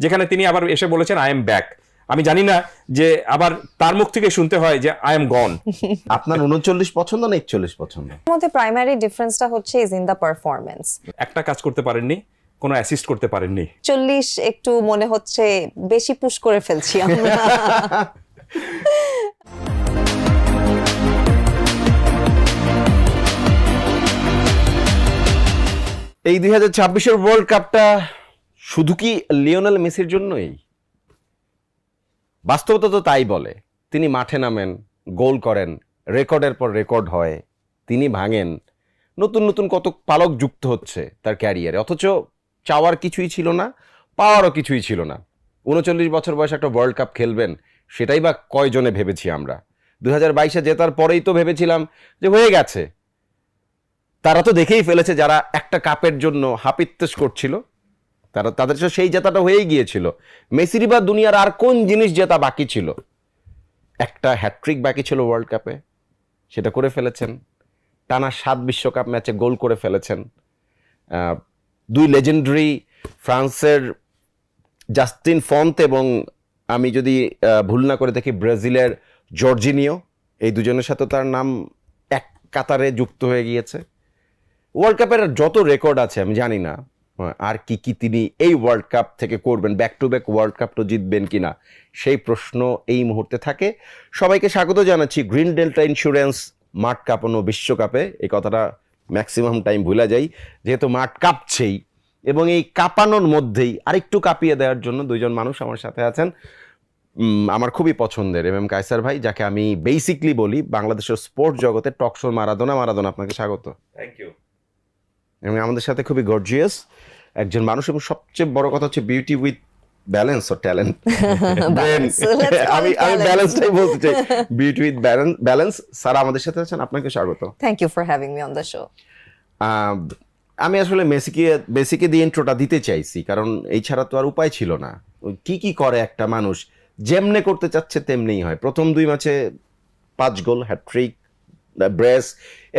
যেখানে তিনি আবার এসে বলেছেন আই এম ব্যাক। আমি জানি না যে আবার তার মুখ থেকে শুনতে হয় যে আই এম গন। আপনার 39 পছন্দ না 41 পছন্দ? মধ্যে প্রাইমারি ডিফারেন্সটা হচ্ছে ইজ ইন দ্য পারফরম্যান্স। একটা কাজ করতে পারেননি, কোনো অ্যাসিস্ট করতে পারেননি। 40 একটু মনে হচ্ছে বেশি পুশ করে ফেলছি আমরা। এই 2026-এর ওয়ার্ল্ড কাপটা শুধু কি লিওনেল মেসির জন্যই? বাস্তবতা তো তাই বলে। তিনি মাঠে নামেন, গোল করেন, রেকর্ডের পর রেকর্ড হয়, তিনি ভাঙেন, নতুন নতুন কত পালক যুক্ত হচ্ছে তার ক্যারিয়ারে, অথচ চাওয়ার কিছুই ছিল না, পাওয়ারও কিছুই ছিল না। 39 বছর বয়সে একটা ওয়ার্ল্ড কাপ খেলবেন, সেটাই বা কয়জনে ভেবেছি আমরা? 2022-এ জেতার পরেই তো ভেবেছিলাম যে হয়ে গেছে। তারা তো দেখেই ফেলেছে, যারা একটা কাপের জন্য হাপিত্তেশ করছিল তাদের সাথে সেই জেতাটা হয়েই গিয়েছিল। মেসির বা দুনিয়ার আর কোন জিনিস জেতা বাকি ছিল? একটা হ্যাট্রিক বাকি ছিল ওয়ার্ল্ড কাপে, সেটা করে ফেলেছেন। টানা 7 বিশ্বকাপ ম্যাচে গোল করে ফেলেছেন। 2 লেজেন্ডারি ফ্রান্সের জাস্টিন ফন্ট এবং আমি যদি ভুল না করে দেখি ব্রাজিলের জর্জিনিও, এই দুজনের সাথে তার নাম এক কাতারে যুক্ত হয়ে গিয়েছে। ওয়ার্ল্ড কাপের যত রেকর্ড আছে আমি জানি না আর কি কি তিনি এই ওয়ার্ল্ড কাপ থেকে করবেন, back to back world cup তো জিতবেন কিনা সেই প্রশ্ন এই মুহূর্তে থাকে। সবাইকে স্বাগত জানাচ্ছি গ্রিন ডেল্টা ইন্স্যুরেন্স মাঠ কাঁপানো বিশ্বকাপে। এই কথাটা ম্যাক্সিমাম টাইম ভুলে যাই, যেহেতু মাঠ কাঁপছেই, এবং এই কাঁপানোর মধ্যেই আরেকটু কাঁপিয়ে দেওয়ার জন্য দুইজন মানুষ আমার সাথে আছেন। আমার খুবই পছন্দের এম কায়সার ভাই, যাকে আমি বেসিকলি বলি বাংলাদেশের স্পোর্টস জগতে টকশোর মারাদোনা। আপনাকে স্বাগত। Thank you. এবং আমাদের সাথে খুবই গর্জিয়াস একজন মানুষ, এবং সবচেয়ে বড় কথা হচ্ছে বিউটি উইথ ব্যালেন্স ও ট্যালেন্ট। আমি ব্যালেন্সটাই বলতে চাই, বিউটি উইথ ব্যালেন্স। স্যার আমাদের সাথে আছেন, আপনাকে স্বাগত। Thank you for having me on the show. আমি আসলে মেসিকে দিয়ে ইন্ট্রোটা দিতে চাইছি, কারণ এই ছাড়া তো আর উপায় ছিল না। কি কি করে একটা মানুষ, যেমনে করতে চাচ্ছে তেমনিই হয়। প্রথম 2 ম্যাচে 5 গোল, হ্যাট্রিক, ব্রেস,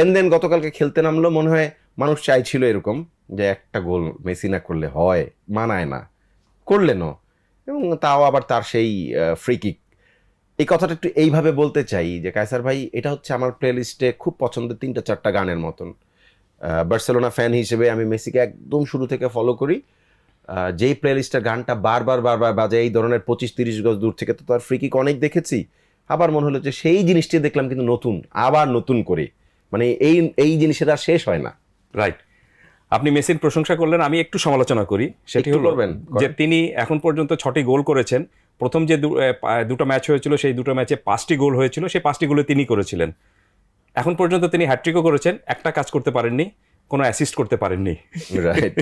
এন্ড দেন গতকালকে খেলতে নামলো, মনে হয় মানুষ চাইছিল এরকম যে একটা গোল মেসি না করলে হয়, মানায় না, করলেনও, এবং তাও আবার তার সেই ফ্রি কিক। এই কথাটা একটু এইভাবে বলতে চাই যে কায়সার ভাই, এটা হচ্ছে আমার প্লেলিস্টে খুব পছন্দের 3-4টা গানের মতন। বার্সেলোনা ফ্যান হিসেবে আমি মেসিকে একদম শুরু থেকে ফলো করি। যেই প্লেলিস্টের গানটা বারবার বাজে, এই ধরনের 25-30 গজ দূর থেকে তো তার ফ্রি কিক অনেক দেখেছি, আবার মনে হলো যে সেই জিনিসটি দেখলাম কিন্তু নতুন, আবার নতুন করে, মানে এই জিনিসের আর শেষ হয় না। রাইট, আপনি মেসির প্রশংসা করলেন, আমি একটু সমালোচনা করি। সেটি হলো যে তিনি এখন পর্যন্ত 6টি গোল করেছেন। প্রথম যে দুটো ম্যাচ হয়েছিল, সেই দুটো ম্যাচে 5টি গোল হয়েছিল, সেই 5টি গোলে তিনি করেছিলেন। এখন পর্যন্ত তিনি হ্যাট্রিকও করেছেন, একটা কাজ করতে পারেননি, কোনো অ্যাসিস্ট করতে পারেননি। রাইট,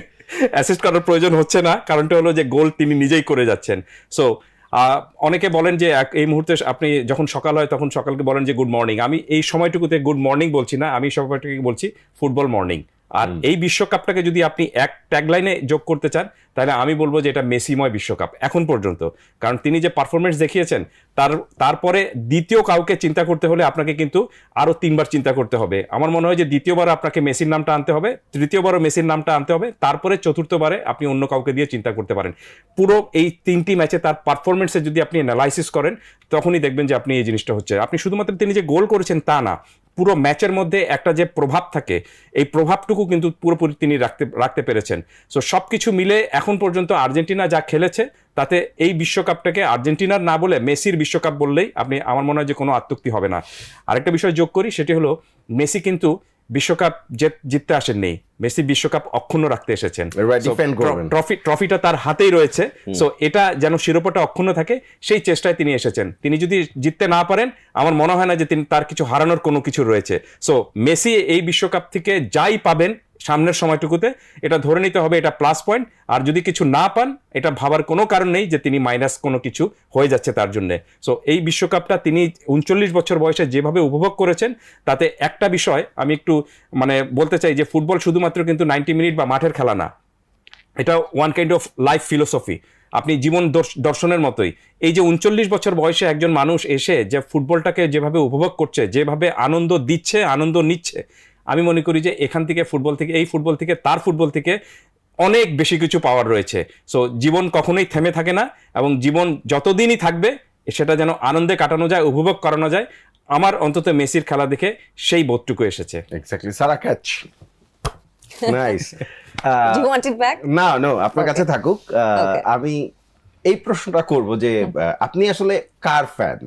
অ্যাসিস্ট করার প্রয়োজন হচ্ছে না, কারণটা হলো যে গোল তিনি নিজেই করে যাচ্ছেন। সো অনেকে বলেন যে এই মুহূর্তে আপনি যখন সকাল হয় তখন সকালকে বলেন যে গুড মর্নিং। আমি এই সময়টুকুতে গুড মর্নিং বলছি না, আমি সময়টুকুকে বলছি ফুটবল মর্নিং। আর এই বিশ্বকাপটাকে যদি আপনি এক ট্যাগলাইনে যোগ করতে চান, তাহলে আমি বলবো যে এটা মেসিময় বিশ্বকাপ এখন পর্যন্ত। কারণ তিনি যে পারফরমেন্স দেখিয়েছেন, তারপরে দ্বিতীয় কাউকে চিন্তা করতে হলে আপনাকে কিন্তু আরো 3বার চিন্তা করতে হবে। আমার মনে হয় যে দ্বিতীয়বার আপনাকে মেসির নামটা আনতে হবে, তৃতীয়বারও মেসির নামটা আনতে হবে, তারপরে চতুর্থবারে আপনি অন্য কাউকে দিয়ে চিন্তা করতে পারেন। পুরো এই 3টি ম্যাচে তার পারফরমেন্সে যদি আপনি অ্যানালাইসিস করেন, তখনই দেখবেন যে আপনি এই জিনিসটা হচ্ছে। আপনি শুধুমাত্র তিনি যে গোল করেছেন তা না, পুরো ম্যাচের মধ্যে একটা যে প্রভাব থাকে, এই প্রভাবটুকু কিন্তু পুরোপুরি তিনি রাখতে পেরেছেন। সো সবকিছু মিলে এখন পর্যন্ত আর্জেন্টিনা যা খেলেছে, তাতে এই বিশ্বকাপটাকে আর্জেন্টিনার না বলে মেসির বিশ্বকাপ বললেই আপনি, আমার মনে হয় যে কোনো আত্মুক্তি হবে না। আরেকটা বিষয় যোগ করি, সেটি হলো মেসি কিন্তু বিশ্বকাপ জিততে আসেননি, মেসি বিশ্বকাপ অক্ষুণ্ণ রাখতে এসেছেন। ট্রফিটা তার হাতেই রয়েছে। সো এটা যেন শিরোপাটা অক্ষুণ্ণ থাকে, সেই চেষ্টায় তিনি এসেছেন। তিনি যদি জিততে না পারেন, আমার মনে হয় না যে তিনি তার কিছু হারানোর কোনো কিছু রয়েছে। সো মেসি এই বিশ্বকাপ থেকে যাই পাবেন সামনের সময়টুকুতে, এটা ধরে নিতে হবে এটা প্লাস পয়েন্ট। আর যদি কিছু না পান, এটা ভাবার কোনো কারণ নেই যে তিনি মাইনাস কোনো কিছু হয়ে যাচ্ছে তার জন্য। সো এই বিশ্বকাপটা তিনি 39 বছর বয়সে যেভাবে উপভোগ করেছেন, তাতে একটা বিষয় আমি একটু বলতে চাই যে ফুটবল শুধুমাত্র কিন্তু 90 মিনিট বা মাঠের খেলা না, এটা one kind of life philosophy. আপনি জীবন দর্শনের মতোই। এই যে 39 বছর বয়সে একজন মানুষ এসে যে ফুটবলটাকে যেভাবে উপভোগ করছে, যেভাবে আনন্দ দিচ্ছে, আনন্দ নিচ্ছে, আমি মনে করি যে এখান থেকে এই ফুটবল থেকে তার ফুটবল থেকে অনেক বেশি কিছু পাওয়ার রয়েছে। সো জীবন কখনোই থেমে থাকে না, এবং জীবন যতদিনই থাকবে সেটা যেন আনন্দে কাটানো যায়, উপভোগ করানো যায়। আমার অন্তত মেসির খেলা দেখে সেই বোধটুকু এসেছে। Exactly, Sara catch, nice. Do you want it back? না নো, আপনার কাছে থাকুক। Okay. আমি এই প্রশ্নটা করব যে আপনি আসলে কার ফ্যান?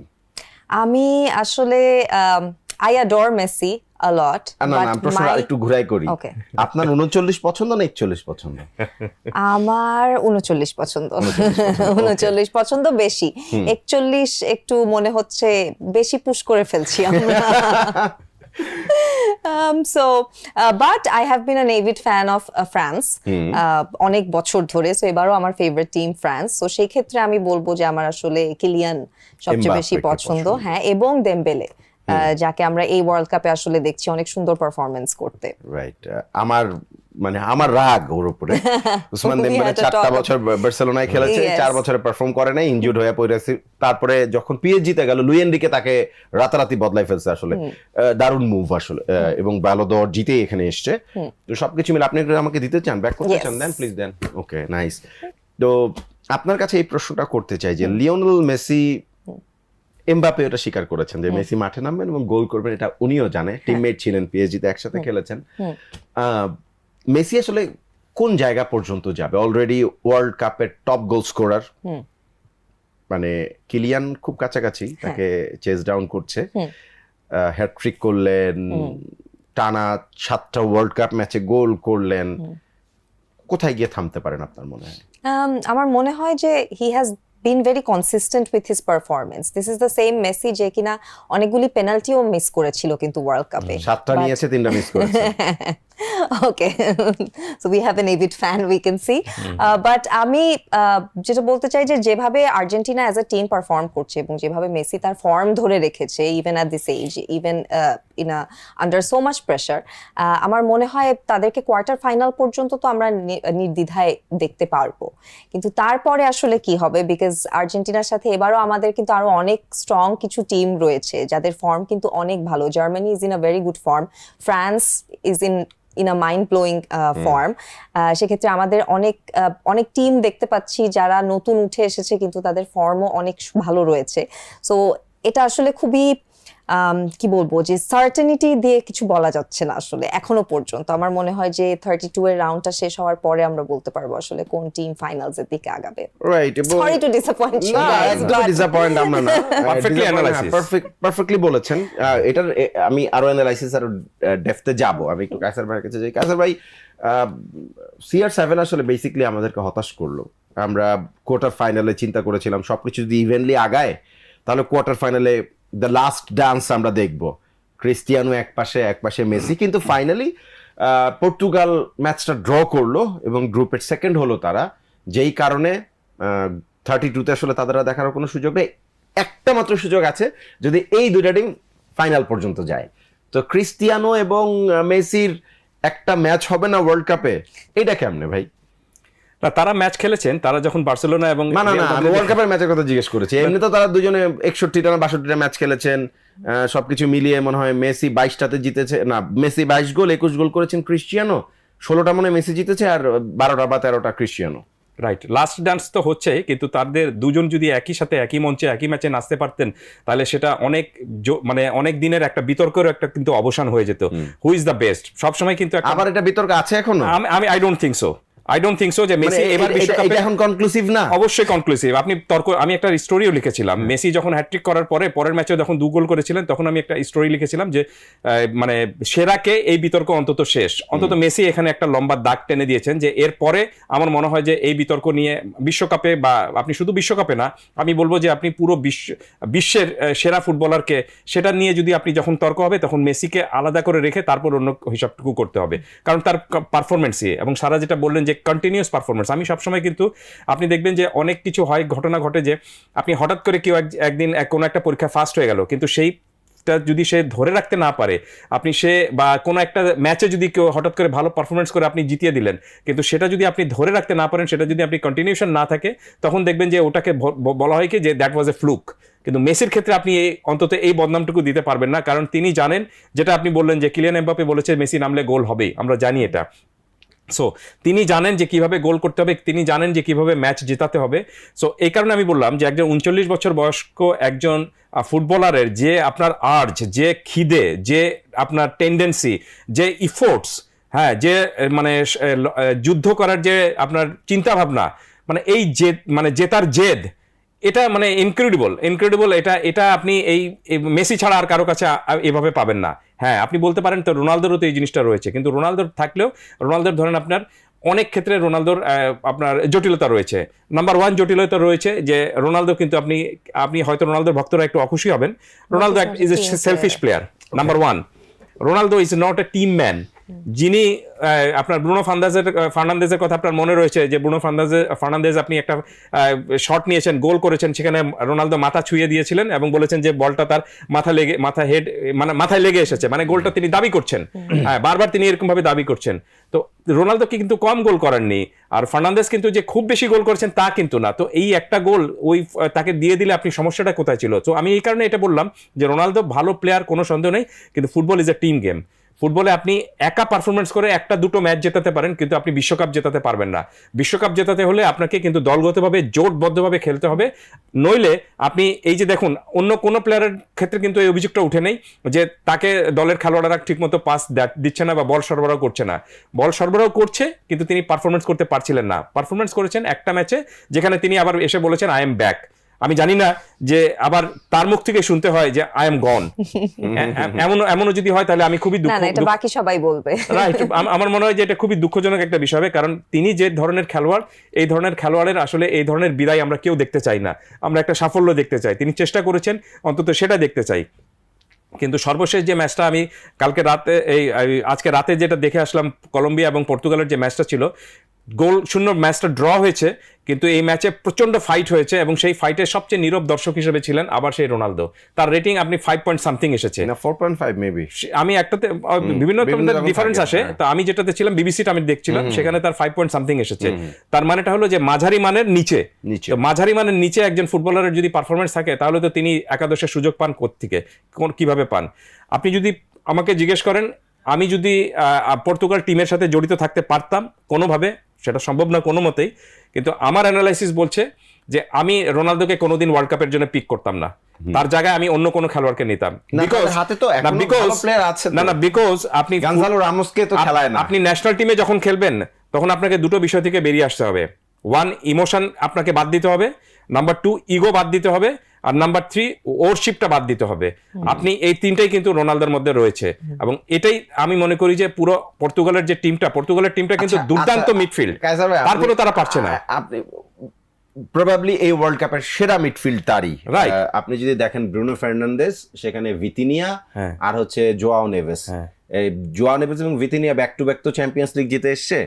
আমি আসলে I adore Messi a lot. না না, প্রশ্নটা একটু ঘুরাই করি। Okay. আপনার 39 পছন্দ না 41 পছন্দ? আমার 39 পছন্দ। 39 পছন্দ বেশি। 41 একটু মনে হচ্ছে বেশি পুশ করে ফেলছি আমরা। But I have been an avid fan of France অনেক বছর ধরে। সো এবারও আমার ফেভারিট টিম ফ্রান্স। সো সেই ক্ষেত্রে আমি বলবো যে আমার আসলে কিলিয়ান সবচেয়ে বেশি এমবাপ্পেকে পছন্দ, পছন্দ। হ্যাঁ, এবং দেমবেলে, যাকে আমরা এই ওয়ার্ল্ড কাপে আসলে দেখছি অনেক সুন্দর পারফরমেন্স করতে। রাইট। আমার রাগ ওর উপরে। উসমান We দেমবেলে had to 4টা talk বছর বার্সেলোনায় খেলেছে, Yes. 4 বছরে পারফর্ম করে নাই, ইনজুর্ড হয়ে পড়েছে। তারপরে যখন পিএসজিতে গেল, লুই এনরিকে তাকে রাতারাতি বদলাই ফেলছে আসলে। দারুণ মুভ আসলে, এবং ব্যালো দর জিতেই এখানে এসছে। তো সবকিছু মিলে আপনি একটু আমাকে দিতে চান, ব্যাক করতে Yes. চান? দেন প্লিজ দেন। Okay, nice. তো আপনার কাছে এই প্রশ্নটা করতে চাই যে লিওনেল মেসি, এমবাপ্পে এটা স্বীকার করেছেন যে মেসি মাঠে নামবেন এবং গোল করবেন, এটা উনিও জানে, টিমমেট ছিলেন, পিএসজিতে একসাথে খেলেছেন। মেসি আসলে কোন জায়গা পর্যন্ত যাবে? অলরেডি ওয়ার্ল্ড কাপের টপ গোল স্কোরার, মানে কিলিয়ান খুব কাছাকাছি, তাকে চেজ ডাউন করছে। হ্যাটট্রিক করলেন, টানা 7টা ওয়ার্ল্ড কাপ ম্যাচে গোল করলেন। কোথায় গিয়ে থামতে পারেন আপনার মনে হয়? আমার মনে হয় যে he has been very consistent with his performance. This is the same Messi যে কিনা অনেকগুলি পেনাল্টিও মিস করেছিল কিন্তু ওয়ার্ল্ড কাপে। 7টা নিয়েছে, 3টা মিস করেছে। Okay. So we have an avid fan, we can see. But আমি যেটা বলতে চাই যে যেভাবে Argentina as a team perform করছে এবং যেভাবে মেসি তার ফর্ম ধরে রেখেছে, even at this age, even in under so much pressure, আমার মনে হয় তাদেরকে কোয়ার্টার ফাইনাল পর্যন্ত তো আমরা নির্দ্বিধায় দেখতে পারবো। কিন্তু তারপরে আসলে কি হবে, বিকজ আর্জেন্টিনার সাথে এবারও আমাদের কিন্তু আরো অনেক স্ট্রং কিছু টিম রয়েছে যাদের ফর্ম কিন্তু অনেক ভালো। Germany is in a very good form, France is in a mind blowing form. সেক্ষেত্রে আমাদের অনেক টিম দেখতে পাচ্ছি যারা নতুন উঠে এসেছে কিন্তু তাদের ফর্মও অনেক ভালো রয়েছে। সো এটা আসলে খুবই কি বলবো, যে সার্টেনিটি দিয়ে কিছু বলা যাচ্ছে না আসলে এখনো পর্যন্ত। আমার মনে হয় যে 32 এর রাউন্ডটা শেষ হওয়ার পরে আমরা বলতে পারবো আসলে কোন টিম ফাইনালস এর দিকে আগাবে। রাইট। এবং সরি টু ডিসঅ্যাপয়েন্ট ইউ না, গাইস, একদম ডিসঅ্যাপয়েন্ট আমরা না। Perfectly analysis. পারফেক্টলি বলেছেন। এটার আমি আরো অ্যানালাইসিস আরো ডেপথে যাব। আমি একটু কায়সার ভাইয়ের কাছে যাই। কায়সার ভাই, CR7 আসলে বেসিক্যালি আমাদেরকে হতাশ করলো। আমরা কোয়ার্টার ফাইনালে চিন্তা করেছিলাম সবকিছু যদি ইভেনলি আগায় তাহলে কোয়ার্টার ফাইনালে দ্য লাস্ট ডান্স আমরা দেখব, ক্রিস্টিয়ানো এক পাশে মেসি। কিন্তু ফাইনালি পর্তুগাল ম্যাচটা ড্র করলো এবং গ্রুপের সেকেন্ড হলো তারা, যেই কারণে 32তে আসলে তাদের আর দেখার কোনো সুযোগ নেই। একটা মাত্র সুযোগ আছে, যদি এই দুইটা টিম ফাইনাল পর্যন্ত যায়। তো ক্রিস্টিয়ানো এবং মেসির একটা ম্যাচ হবে না ওয়ার্ল্ড কাপে, এটা কেমনে ভাই? না, তারা ম্যাচ খেলেছেন, তারা যখন বার্সেলোনা এবং না, আমি ওয়ার্ল্ড কাপের ম্যাচের কথা জিজ্ঞেস করেছি। এমনি তো তারা দুজনে 61টা না 62টা ম্যাচ খেলেছেন, সবকিছু মিলিয়ে মনে হয় মেসি 22টাতে জিতেছে, না মেসি 22 গোল 21 গোল করেছেন, ক্রিস্টিয়ানো 16টা মনে মেসি জিতেছে আর 12টা বা 13টা ক্রিস্টিয়ানো। রাইট, লাস্ট ডান্স তো হচ্ছে, কিন্তু তাদের দুজন যদি একই সাথে একই মঞ্চে একই ম্যাচে নাচতে পারতেন তাহলে সেটা মানে অনেক দিনের একটা বিতর্কের একটা কিন্তু অবসান হয়ে যেত। হু ইজ দ্য বেস্ট সবসময় কিন্তু আবার এটা বিতর্ক আছে এখনো? আমি আই ডোন্ট থিংক সো যে মেসি এবার বিশ্বকাপে এখন কনক্লুসিভ না। অবশ্যই কনক্লুসিভ। আমি একটা স্টোরিও লিখেছিলাম, মেসি যখন হ্যাটট্রিক করার পরের ম্যাচে যখন 2 গোল করেছিলেন তখন আমি একটা স্টোরি লিখেছিলাম যে মানে সেরাকে এই বিতর্ক অন্তত শেষ। অন্তত মেসি এখানে একটা লম্বা দাগ টেনে দিয়েছেন যে এরপরে আমার মনে হয় যে এই বিতর্ক নিয়ে বিশ্বকাপে, বা আপনি শুধু বিশ্বকাপে না, আমি বলবো যে আপনি পুরো বিশ্বের সেরা ফুটবলারকে সেটা নিয়ে যদি আপনি যখন তর্ক হবে তখন মেসিকে আলাদা করে রেখে তারপর অন্য হিসাবটুকু করতে হবে, কারণ তার পারফরমেন্সই এবং সারা যেটা বললেন যে কন্টিনিউয়াস পারফরমেন্স। আমি সবসময় কিন্তু আপনি দেখবেন যে অনেক কিছু হয়, ঘটনা ঘটে যে আপনি হঠাৎ করে কেউ একদিন কোনো একটা পরীক্ষা ফার্স্ট হয়ে গেল, কিন্তু সেইটা যদি সে ধরে রাখতে না পারে, আপনি বা কোনো একটা ম্যাচে যদি কেউ হঠাৎ করে ভালো পারফরমেন্স করে আপনি জিতিয়ে দিলেন, কিন্তু সেটা যদি আপনি ধরে রাখতে না পারেন, সেটা যদি আপনি কন্টিনিউশন না থাকে, তখন দেখবেন যে ওটাকে বলা হয় কি যে দ্যাট ওয়াজ এ ফ্লুক। কিন্তু মেসির ক্ষেত্রে আপনি অন্তত এই বদনামটুকু দিতে পারবেন না, কারণ তিনি জানেন, যেটা আপনি বললেন যে কিলিয়ান এমবাপ্পে বলেছে মেসি নামলে গোল হবেই, আমরা জানি এটা। সো তিনি জানেন যে কিভাবে গোল করতে হবে, তিনি জানেন যে কিভাবে ম্যাচ জেতাতে হবে। সো এই কারণে আমি বললাম যে একজন 39 বছর বয়স্ক একজন ফুটবলারের যে আপনার আর্জ, যে খিদে, যে আপনার টেন্ডেন্সি, যে ইফোর্টস, হ্যাঁ, যে মানে যুদ্ধ করার যে আপনার চিন্তা ভাবনা, মানে এই জেদ, মানে জেতার জেদ, এটা মানে ইনক্রেডিবল। এটা আপনি এই মেসি ছাড়া আর কারো কাছে এভাবে পাবেন না। হ্যাঁ, আপনি বলতে পারেন তো রোনালদোরও তো এই জিনিসটা রয়েছে, কিন্তু রোনালদোর থাকলেও রোনালদোর ধরেন আপনার অনেক ক্ষেত্রে রোনালদোর আপনার জটিলতা রয়েছে। নাম্বার 1 জটিলতা রয়েছে যে রোনালদো কিন্তু আপনি হয়তো রোনালদোর ভক্তরা একটু অখুশি হবেন, Ronaldo is a selfish player. Number 1, Ronaldo is not a team man. যিনি আপনার ব্রুনো ফার্নান্দেজের কথা আপনার মনে রয়েছে যে ব্রুনো ফার্নান্দেজ আপনি একটা শট নিয়েছেন, গোল করেছেন, সেখানে রোনালদো মাথা ছুঁয়ে দিয়েছিলেন এবং বলেছেন যে বলটা তার মাথায় লেগে এসেছে, মানে গোলটা তিনি দাবি করছেন। হ্যাঁ, বারবার তিনি এরকম ভাবে দাবি করছেন। তো রোনালদো কিন্তু কম গোল করেননি, আর ফার্নান্দেজ কিন্তু যে খুব বেশি গোল করেছেন তা কিন্তু না। তো এই একটা গোল তাকে দিয়ে দিলে আপনি সমস্যাটা কোথায় ছিল? তো আমি এই কারণে এটা বললাম যে রোনালদো ভালো প্লেয়ার, কোনো সন্দেহ নেই, কিন্তু football is a team game. ফুটবলে আপনি একা পারফরমেন্স করে 1-2 ম্যাচ জেতাতে পারেন, কিন্তু আপনি বিশ্বকাপ জেতাতে পারবেন না। বিশ্বকাপ জেতাতে হলে আপনাকে কিন্তু দলগতভাবে জোটবদ্ধভাবে খেলতে হবে। নইলে আপনি এই যে দেখুন, অন্য কোনো প্লেয়ারের ক্ষেত্রে কিন্তু এই অভিযোগটা উঠে নেই যে তাকে দলের খেলোয়াড়রা ঠিকমতো পাস দিচ্ছে না বা বল সরবরাহ করছে না। বল সরবরাহ করছে, কিন্তু তিনি পারফরমেন্স করতে পারছিলেন না। পারফরমেন্স করেছেন একটা ম্যাচে, যেখানে তিনি আবার এসে বলেছেন আই এম ব্যাক। আমি জানি না যে আবার তার মুখ থেকে শুনতে হয় যে আই এম গন, এমনও যদি হয় তাহলে আমি খুবই না, এটা বাকি সবাই বলবে। রাইট, আমার মনে হয় যে এটা খুবই দুঃখজনক একটা বিষয় হবে, কারণ তিনি যে ধরনের খেলোয়াড়, এই ধরনের খেলোয়াড়ের আসলে এই ধরনের বিদায় আমরা কেউ দেখতে চাই না। আমরা একটা সাফল্য দেখতে চাই, তিনি চেষ্টা করেছেন, অন্তত সেটা দেখতে চাই। কিন্তু সর্বশেষ যে ম্যাচটা আমি কালকে রাতে আজকে রাতে যেটা দেখে আসলাম, কলম্বিয়া এবং পর্তুগালের যে ম্যাচটা ছিল, গোল শূন্য ম্যাচটা ড্র হয়েছে, কিন্তু এই ম্যাচে প্রচন্ড ফাইট হয়েছে এবং সেই ফাইটের সবচেয়ে নীরব দর্শক হিসেবে ছিলেন আবার সেই রোনালদো। তার রেটিং আপনি 5 পয়েন্ট সামথিং এসেছে, 4.5 মেবি। আমি একটাতে বিভিন্ন ডিফারেন্স আসে, তো আমি যেটাতে ছিলাম বিবিসিটা আমি দেখছিলাম, সেখানে তার 5 পয়েন্ট সামথিং এসেছে। তার মানেটা হলো যে মাঝারি মানের নিচে। তো মাঝারি মানের নিচে একজন ফুটবলারের যদি পারফরমেন্স থাকে, তাহলে তো তিনি একাদশের সুযোগ পান কোত্থেকে, কিভাবে পান? আপনি যদি আমাকে জিজ্ঞেস করেন, আমি যদি পর্তুগাল টিমের সাথে জড়িত থাকতে পারতাম কোনোভাবে, সেটা সম্ভব না কোনো মতেই, কিন্তু আমার অ্যানালাইসিস বলছে যে আমি রোনালদোকে কোনোদিন ওয়ার্ল্ড কাপের জন্য পিক করতাম না, তার জায়গায় আমি অন্য কোনো খেলোয়াড়কে নিতাম। বিকজ আপনি গঞ্জালো রামোসকে তো খেলায় না। আপনি ন্যাশনাল টিমে যখন খেলবেন, তখন আপনাকে দুটো বিষয় থেকে বেরিয়ে আসতে হবে। 1, ইমোশন আপনাকে বাদ দিতে হবে, নাম্বার 2, ইগো বাদ দিতে হবে, আর নাম্বার 3, ওরশিপটা বাদ দিতে হবে। আপনি এই তিনটাই কিন্তু রোনালদোর মধ্যে রয়েছে, এবং এটাই আমি মনে করি যে পুরো পর্তুগালের টিমটা কিন্তু দুর্দান্ত মিডফিল্ড, তারপরেও তারা পারছে না। আপনি প্রবাবলি এই ওয়ার্ল্ড কাপের সেরা মিডফিল্ড তারই। আপনি যদি দেখেন ব্রুনো ফার্নান্দেজ, সেখানে ভিতিনিয়া, আর হচ্ছে জোয়াও নেভেস। এই জোয়াও নেভেস এবং ভিতিনিয়া ব্যাক টু ব্যাক তো চ্যাম্পিয়ন্স লিগ জিতে এসছে,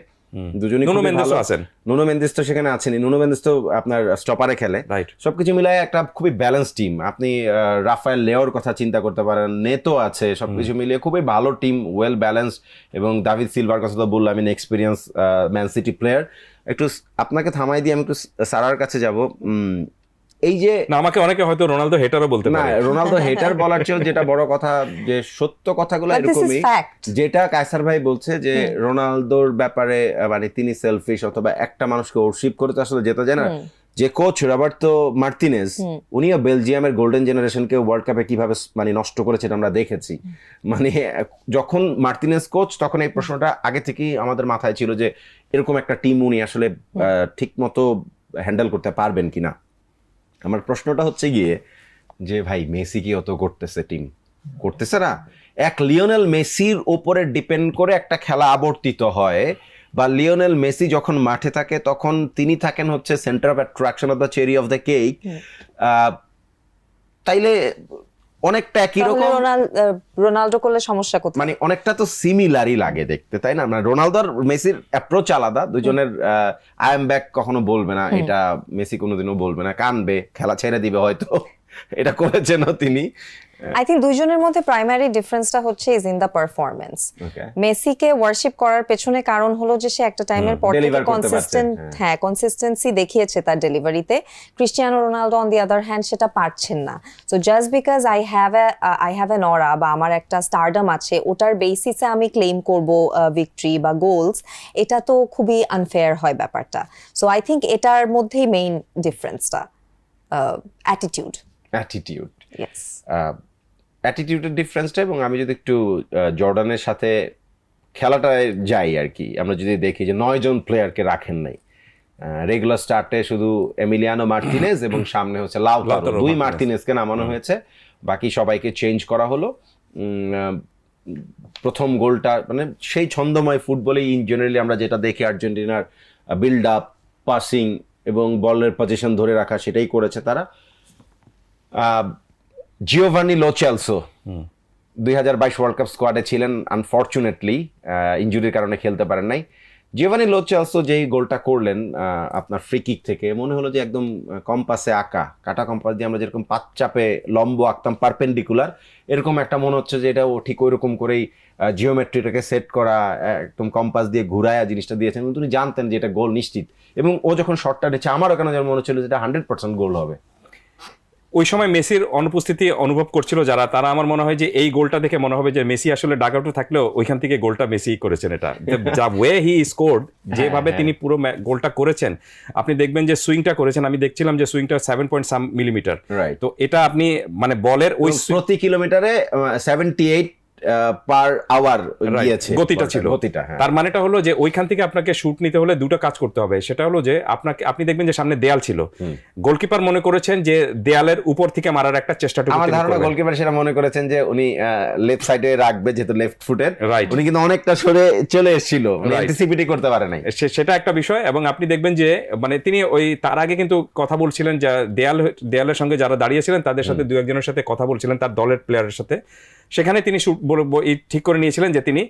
দুজনই নুনো মেন্দেসও আছেন। নুনো মেন্দেস তো সেখানে আছেন, নুনো মেন্দেস তো আপনার স্টপারে খেলে। সবকিছু মিলায় একটা খুবই ব্যালেন্স টিম। আপনি রাফায়েল লেওর কথা চিন্তা করতে পারেন, নেতো আছে, সবকিছু মিলিয়ে খুবই ভালো টিম, ওয়েল ব্যালেন্সড। এবং দাভিদ সিলভার কথা তো বললাম, এক্সপিরিয়েন্স ম্যান সিটি প্লেয়ার। একটু আপনাকে থামাই দিয়ে আমি একটু সারার কাছে যাব। এই যে আমাকে অনেকে হয়তো রোনালদো হেটারও বলতে পারে, রোনালদো হেটার বলার চেয়েও যেটা বড় কথা, যে সত্য কথাগুলো এরকমই, যেটা কায়সার ভাই বলছে যে রোনালদোর ব্যাপারে মানে তিনি সেলফিশ, অথবা একটা মানুষকে ওরশিপ করে তো আসলে যেতে যায় না। যে কোচ রবার্তো মার্তিনেজ, উনিও বেলজিয়ামের গোল্ডেন জেনারেশনকে ওয়ার্ল্ড কাপে কিভাবে মানে নষ্ট করেছেন আমরা দেখেছি। মানে যখন মার্তিনেজ কোচ, তখন এই প্রশ্নটা আগে থেকেই আমাদের মাথায় ছিল যে এরকম একটা টিম উনি আসলে ঠিক মতো হ্যান্ডেল করতে পারবেন কিনা। আমার প্রশ্নটা হচ্ছে গিয়ে যে ভাই, মেসি কি অত করতেছে না? এক লিওনেল মেসির ওপরে ডিপেন্ড করে একটা খেলা আবর্তিত হয়, বা লিওনেল মেসি যখন মাঠে থাকে তখন তিনি থাকেন হচ্ছে centre of attraction of the cherry of the cake. তাইলে অনেকটা একই রকম। রোনালদো করলে সমস্যা কোথায়? মানে অনেকটা তো সিমিলারই লাগে দেখতে, তাই না? মানে রোনালদোর মেসির অ্যাপ্রোচ আলাদা, দুজনের আই এম ব্যাক কখনো বলবে না, এটা মেসি কোনোদিনও বলবে না, কানবে, খেলা ছেড়ে দিবে হয়তো। এটা করেছেনও তিনি। আই থিঙ্ক দুইজনের মধ্যে প্রাইমারি ডিফারেন্সটা হচ্ছে ইজ ইন দ্য পারফরমেন্স। মেসিকে ওয়ার্শিপ করার পেছনে কারণ হলো যে সে একটা টাইমের পর থেকে deliver করতে কনসিস্টেন্সি দেখিয়েছে তার ডেলিভারিতে। Cristiano Ronaldo on the other hand সেটা পারছেন না। So just because I have an aura বা আমার একটা স্টারডাম আছে, ওটার বেসিসে আমি ক্লেম করব ভিক্টরি বা গোলস, এটা তো খুবই আনফেয়ার হয় ব্যাপারটা। সো আই থিঙ্ক এটার মধ্যেই মেইন ডিফারেন্সটা, অ্যাটিটিউড। ইয়েস, অ্যাটিটিউডের ডিফারেন্সটা। এবং আমি যদি একটু জর্ডানের সাথে খেলাটায় যাই আর কি, আমরা যদি দেখি যে 9 জন প্লেয়ারকে রাখেন নাই রেগুলার স্টার্টে, শুধু এমিলিয়ানো মার্টিনেজ এবং সামনে হচ্ছে লাউতারো, 2 মার্টিনেজকে নামানো হয়েছে, বাকি সবাইকে চেঞ্জ করা হলো। প্রথম গোলটা মানে সেই ছন্দময় ফুটবলেই ইন জেনারেলি আমরা যেটা দেখি আর্জেন্টিনার বিল্ড আপ, পাসিং এবং বলের পজিশন ধরে রাখা, সেটাই করেছে তারা। Giovani Lo Celso 2022 world cup স্কোয়াডে ছিলেন, আনফর্চুনেটলি ইনজুরির কারণে খেলতে পারেন নাই। জিওভানি লো চেলসো যেই গোলটা করলেন আপনার ফ্রি কিক থেকে, মনে হলো যে একদম কম্পাসে আঁকা, কাটা কম্পাস দিয়ে আমরা যেরকম পাঁচ চাপে লম্ব আঁকতাম পারপেন্ডিকুলার, এরকম একটা মনে হচ্ছে যে এটাও ঠিক ওই রকম করেই জিওমেট্রিটাকে সেট করা, একদম কম্পাস দিয়ে ঘুরায়া জিনিসটা দিয়েছেন। এবং তিনি জানতেন যে এটা গোল নিশ্চিত। এবং ও যখন শটটা দিচ্ছে আমারও কেন যেন মনে হচ্ছিল যে এটা 100% গোল হবে। ওই সময় মেসির অনুপস্থিতি অনুভব করছিল যারা, তারা আমার মনে হয় যে এই গোলটা দেখে মনে হবে যে মেসি আসলে ডাগআউটে থাকলেও ওইখান থেকে গোলটা মেসি করেছেন। এটা যা ওয়ে হি স্কোরড, যেভাবে তিনি পুরো গোলটা করেছেন, আপনি দেখবেন যে সুইংটা করেছেন, আমি দেখছিলাম যে সুইংটা 7 মিলিমিটার। তো এটা আপনি মানে বলের ওই প্রতি কিলোমিটারে 78 পার আওয়ার গতিটা ছিল। তার মানেটা হলো যে ওইখান থেকে আপনাকে শুট নিতে হলে দুটো কাজ করতে হবে। সেটা হলো যে আপনি দেখবেন যে সামনে দেয়াল ছিল, গোলকিপার মনে করেছেন যে দেয়ালের উপর থেকে মারার একটা চেষ্টাটুকু, আমার ধারণা গোলকিপার সেটা মনে করেছেন যে উনি লেফট সাইডে রাখবে, যেহেতু লেফট ফুটের, উনি কিন্তু অনেকটা সরে চলে এসেছিল, অ্যান্টিসিপেটই করতে পারে নাই। সেটা একটা বিষয়। এবং আপনি দেখবেন যে মানে তিনি ওই তার আগে কিন্তু কথা বলছিলেন, যে দেয়ালের সঙ্গে যারা দাঁড়িয়েছিলেন তাদের সাথে 2-1 সাথে কথা বলছিলেন, তার দলের প্লেয়ারের সাথে। সেখানে তিনি ঠিক করে নিয়েছিলেন যে তিনি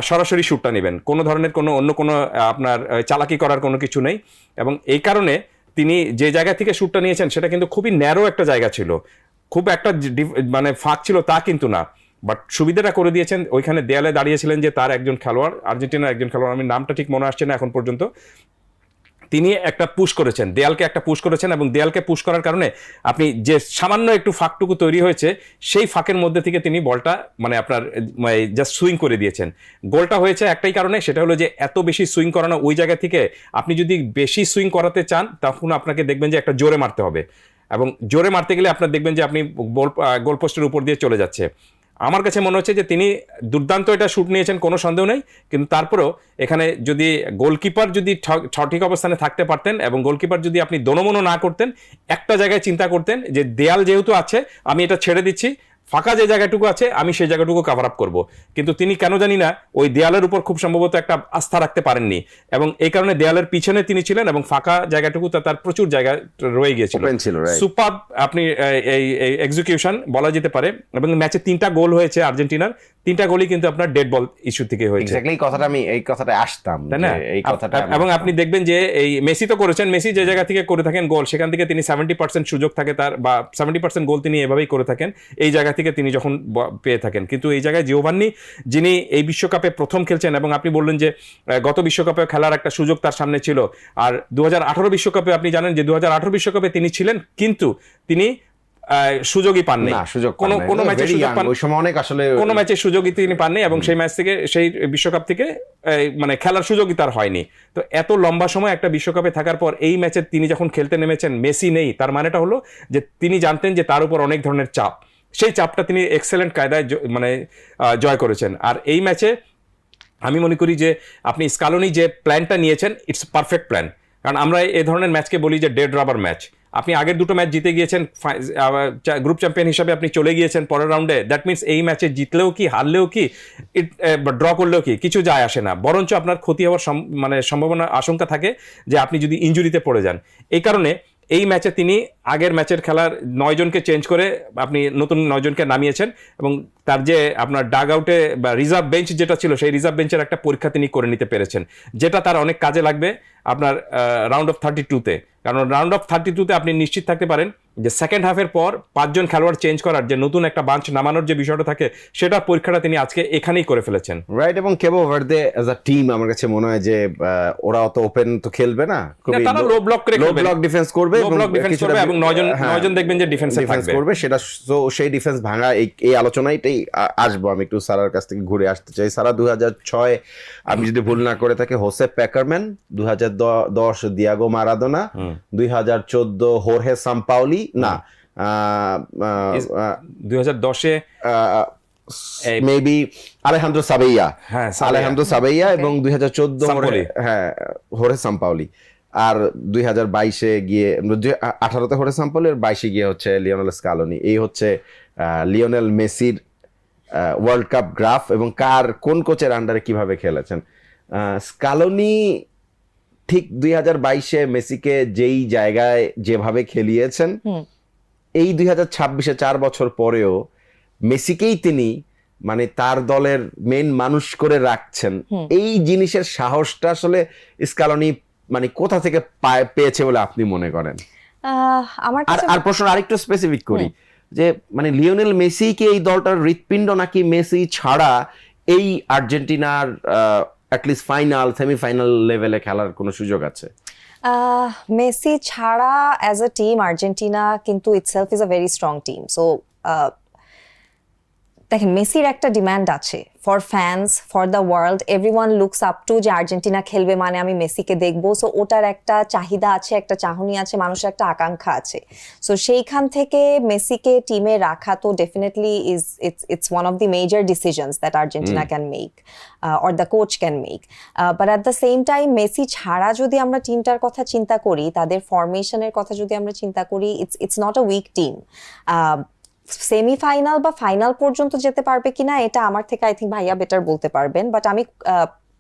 সরাসরি শুটটা নেবেন, কোনো ধরনের অন্য কোনো আপনার চালাকি করার কোনো কিছু নেই। এবং এই কারণে তিনি যে জায়গা থেকে শুটটা নিয়েছেন সেটা কিন্তু খুবই ন্যারো একটা জায়গা ছিল, খুব একটা মানে ফাঁক ছিল তা কিন্তু না, বাট সুবিধাটা করে দিয়েছেন। ওইখানে দেয়ালে দাঁড়িয়েছিলেন যে তার একজন খেলোয়াড়, আর্জেন্টিনার একজন খেলোয়াড়, আমি নামটা ঠিক মনে আসছে না এখন পর্যন্ত, তিনি একটা পুশ করেছেন, দেয়ালকে একটা পুশ করেছেন। এবং দেয়ালকে পুশ করার কারণে আপনি যে সামান্য একটু ফাঁকটুকু তৈরি হয়েছে, সেই ফাঁকের মধ্যে থেকে তিনি বলটা মানে আপনার জাস্ট সুইং করে দিয়েছেন। গোলটা হয়েছে একটাই কারণে, সেটা হলো যে এত বেশি সুইং করানো ওই জায়গা থেকে, আপনি যদি বেশি সুইং করাতে চান তখন আপনাকে দেখবেন যে একটা জোরে মারতে হবে, এবং জোরে মারতে গেলে আপনার দেখবেন যে আপনি গোলপোস্টের উপর দিয়ে চলে যাচ্ছে। আমার কাছে মনে হচ্ছে যে তিনি দুর্দান্ত এটা শুট নিয়েছেন, কোনো সন্দেহ নেই, কিন্তু তারপরেও এখানে যদি গোলকিপার যদি সঠিক অবস্থানে থাকতে পারতেন, এবং গোলকিপার যদি আপনি দোনোমনো না করতেন, একটা জায়গায় চিন্তা করতেন যে দেয়াল যেহেতু আছে আমি এটা ছেড়ে দিচ্ছি, ফাঁকা যে জায়গাটুকু আছে আমি সেই জায়গাটুকু কভার আপ করবো, কিন্তু তিনি কেন জানি না ওই দেয়ালের উপর খুব সম্ভবত একটা আস্থা রাখতে পারেননি, এবং এই কারণে দেয়ালের পিছনে তিনি ছিলেন, এবং ফাঁকা জায়গাটুকু তার প্রচুর জায়গা রয়ে গিয়েছিল। সুপার আপনি এই এক্সিকিউশন বলা যেতে পারে। এবং ম্যাচে 3টা গোল হয়েছে আর্জেন্টিনার, 3টা গোলই কিন্তু আপনার ডেড বল ইস্যু থেকে হয়েছে। এই কথাটা আসতাম, তাই না? এবং আপনি দেখবেন যে এই মেসি তো করেছেন, মেসি যে জায়গা থেকে করে থাকেন গোল, সেখান থেকে তিনি 70% সুযোগ থাকে তার, বা 70% গোল তিনি এভাবেই করে থাকেন এই জায়গা থেকে তিনি যখন পেয়ে থাকেন। কিন্তু এই জায়গায় জিওভান্নি, যিনি এই বিশ্বকাপে প্রথম খেলছেন, এবং আপনি বললেন যে গত বিশ্বকাপে খেলার একটা সুযোগ তার সামনে ছিল, আর 2018 বিশ্বকাপে আপনি জানেন যে 2018 বিশ্বকাপে তিনি ছিলেন, কিন্তু তিনি সুযোগই পাননি, কোনো ম্যাচে সুযোগ পান, ওই সময় অনেক আসলে কোনো ম্যাচে সুযোগই তিনি পাননি, এবং সেই ম্যাচ থেকে, সেই বিশ্বকাপ থেকে মানে খেলার সুযোগই তার হয়নি। তো এত লম্বা সময় একটা বিশ্বকাপে থাকার পর এই ম্যাচে তিনি যখন খেলতে নেমেছেন, মেসি নেই, তার মানেটা হলো যে তিনি জানতেন যে তার উপর অনেক ধরনের চাপ, সেই চাপটা তিনি এক্সেলেন্ট কায়দায় মানে জয় করেছেন। আর এই ম্যাচে আমি মনে করি যে আপনি স্কালোনি যে প্ল্যানটা নিয়েছেন, ইটস পারফেক্ট প্ল্যান। কারণ আমরা এই ধরনের ম্যাচকে বলি যে ডেড রাবার ম্যাচ। আপনি আগের দুটো ম্যাচ জিতে গিয়েছেন, গ্রুপ চ্যাম্পিয়ন হিসাবে আপনি চলে গিয়েছেন পরের রাউন্ডে, দ্যাট মিনস এই ম্যাচে জিতলেও কি, হারলেও কি, ড্র করলেও কি, কিছু যায় আসে না, বরঞ্চ আপনার ক্ষতি হওয়ার মানে সম্ভাবনা, আশঙ্কা থাকে যে আপনি যদি ইনজুরিতে পড়ে যান। এই কারণে এই ম্যাচে তিনি আগের ম্যাচের খেলার 9 জনকে চেঞ্জ করে আপনি নতুন 9 জনকে নামিয়েছেন, এবং তার যে আপনার ডাগ আউটে বা রিজার্ভ বেঞ্চ যেটা ছিল, সেই রিজার্ভ বেঞ্চের একটা পরীক্ষা তিনি করে নিতে পেরেছেন, যেটা তার অনেক কাজে লাগবে আপনার রাউন্ড অফ 32-তে। কারণ রাউন্ড অফ 32-তে আপনি নিশ্চিত থাকতে পারেন যে সেকেন্ড হাফের পর 5 জন খেলোয়াড় চেঞ্জ করার যে নতুন একটা বাঞ্চ নামানোর যে বিষয়টা থাকে সেটা পরীক্ষাটা তিনি আজকে এখানেই করে ফেলেছেন। রাইট, এবং কেবো ভার্দে অ্যাজ আ টিম আমার কাছে মনে হয় যে ওরা অত ওপেন তো খেলবে না, খুবই তারা লো ব্লক করে লো ব্লক ডিফেন্স করবে এবং 9 জন দেখবেন যে ডিফেন্সে থাকবে করবে, সেটা তো সেই ডিফেন্স ভাঙা এই আলোচনাটাই আসবো। আমি একটু সারার কাছ থেকে ঘুরে আসতে চাই। সারা 2006 আমি যদি ভুল না করে থাকি হোসে প্যাকারম্যান, 2010 দিয়াগো মারাদোনা, 2014 হোর্হে সাম্পাওলি, না 2010-এ মেবি আলেহান্দ্রো সাবেইয়া, হ্যাঁ আলেহান্দ্রো সাবেইয়া, এবং 2014 সাম্পাওলি। হ্যাঁ হোর্হে সাম্পাওলি। আর 2022-এ গিয়ে 18তে হোর্হে সাম্পাওলি, আর 22-এ গিয়ে হচ্ছে লিওনেল স্কালোনি। এই হচ্ছে লিওনেল মেসির ওয়ার্ল্ড কাপ গ্রাফ এবং কোন কোচের আন্ডারে কিভাবে খেলেছেন। স্কালোনি ঠিক 2022-এ মেসিকে যেই জায়গায় যেভাবে খেলিয়েছেন, এই 2026-এ 4 বছর পরেও মেসিকেই তিনি মানে তার দলের মেইন মানুষ করে রাখছেন। এই জিনিসের সাহসটা আসলে স্কালোনি মানে কোথা থেকে পেয়েছে বলে আপনি মনে করেন? আমার আর প্রশ্ন আরেকটু স্পেসিফিক করি যে মানে লিওনেল মেসি কি এই দলটার হৃৎপিণ্ড, নাকি মেসি ছাড়া এই আর্জেন্টিনার অ্যাটলিস্ট ফাইনাল সেমিফাইনাল লেভেলে খেলার কোনো সুযোগ আছে? মেসি ছাড়া অ্যাজ আ টিম আর্জেন্টিনা কিন্তু itself is a very strong team. So দেখেন মেসির একটা ডিমান্ড আছে for fans, for the world, everyone looks up to যে আর্জেন্টিনা খেলবে মানে আমি মেসিকে দেখবো। সো ওটার একটা চাহিদা আছে, একটা চাহনি আছে, মানুষের একটা আকাঙ্ক্ষা আছে। সো সেইখান থেকে মেসিকে টিমে রাখা তো definitely it's one of the major decisions that Argentina can make or the coach can make. But at the same time Messi ছাড়া যদি আমরা টিমটার কথা চিন্তা করি, তাদের ফরমেশনের কথা যদি আমরা চিন্তা করি, it's not a weak team. Semifinal বা ফাইনাল পর্যন্ত যেতে পারবে কিনা এটা আমার থেকে আই থিঙ্ক ভাইয়া বেটার বলতে পারবেন, বাট আমি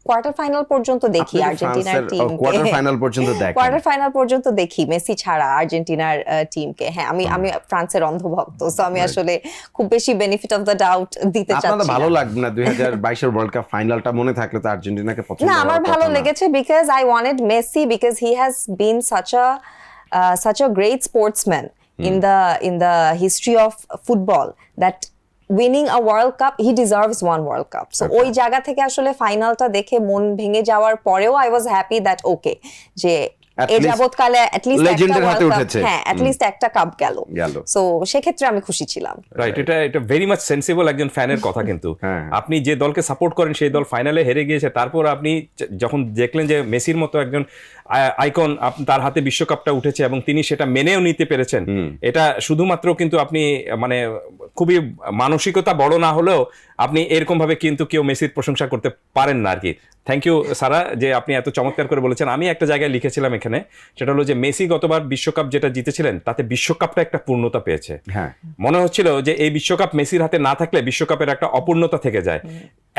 কোয়ার্টার ফাইনাল পর্যন্ত দেখি আর্জেন্টিনার টিমকে, কোয়ার্টার ফাইনাল পর্যন্ত দেখি, কোয়ার্টার ফাইনাল পর্যন্ত দেখি মেসি ছাড়া আর্জেন্টিনার টিমকে। হ্যাঁ, আমি ফ্রান্সের অন্ধভক্ত, সো আমি আসলে খুব বেশি বেনিফিট অফ দ্য ডাউট দিতে চাচ্ছি। আপনাদের ভালো লাগবে না 2022-এর ওয়ার্ল্ড কাপ ফাইনালটা মনে থাকলে তো আর্জেন্টিনাকে পছন্দ না, করার আমার কথা ভালো না। লেগেছে because I wanted Messi, because he has been such a great sportsman in the history of football that winning a World Cup, he deserves one World Cup. So ওই জায়গা থেকে আসলে ফাইনালটা দেখে মন ভেঙে যাওয়ার পরেও I was happy that okay যে At এই least যাবৎকালে অ্যাটলিস্ট একটা legendর হাতে ওয়ার্ল্ড কাপ, উঠেছে। হ্যাঁ অ্যাটলিস্ট একটা কাপ গেল। সো সেক্ষেত্রে আমি খুশি ছিলাম। রাইট, এটা ভেরি মাচ সেন্সিবল একজন ফ্যানের কথা। কিন্তু আপনি যে দলকে সাপোর্ট করেন সেই দল ফাইনালে হেরে গিয়েছে, তারপর আপনি যখন দেখলেন যে মেসির মতো একজন আইকন তার হাতে বিশ্বকাপটা উঠেছে এবং তিনি সেটা মেনেও নিতে পেরেছেন, এটা শুধুমাত্র কিন্তু আপনি মানে খুবই মানসিকতা বড় না হলেও আপনি এরকম ভাবে কিন্তু কেউ মেসির প্রশংসা করতে পারেন না আর কি। থ্যাংক ইউ সারা যে আপনি এত চমৎকার করে বলেছেন। আমি একটা জায়গায় লিখেছিলাম এখানে, সেটা হলো যে মেসি গতবার বিশ্বকাপ যেটা জিতেছিলেন তাতে বিশ্বকাপটা একটা পূর্ণতা পেয়েছে। হ্যাঁ, মনে হচ্ছিল যে এই বিশ্বকাপ মেসির হাতে না থাকলে বিশ্বকাপের একটা অপূর্ণতা থেকে যায়।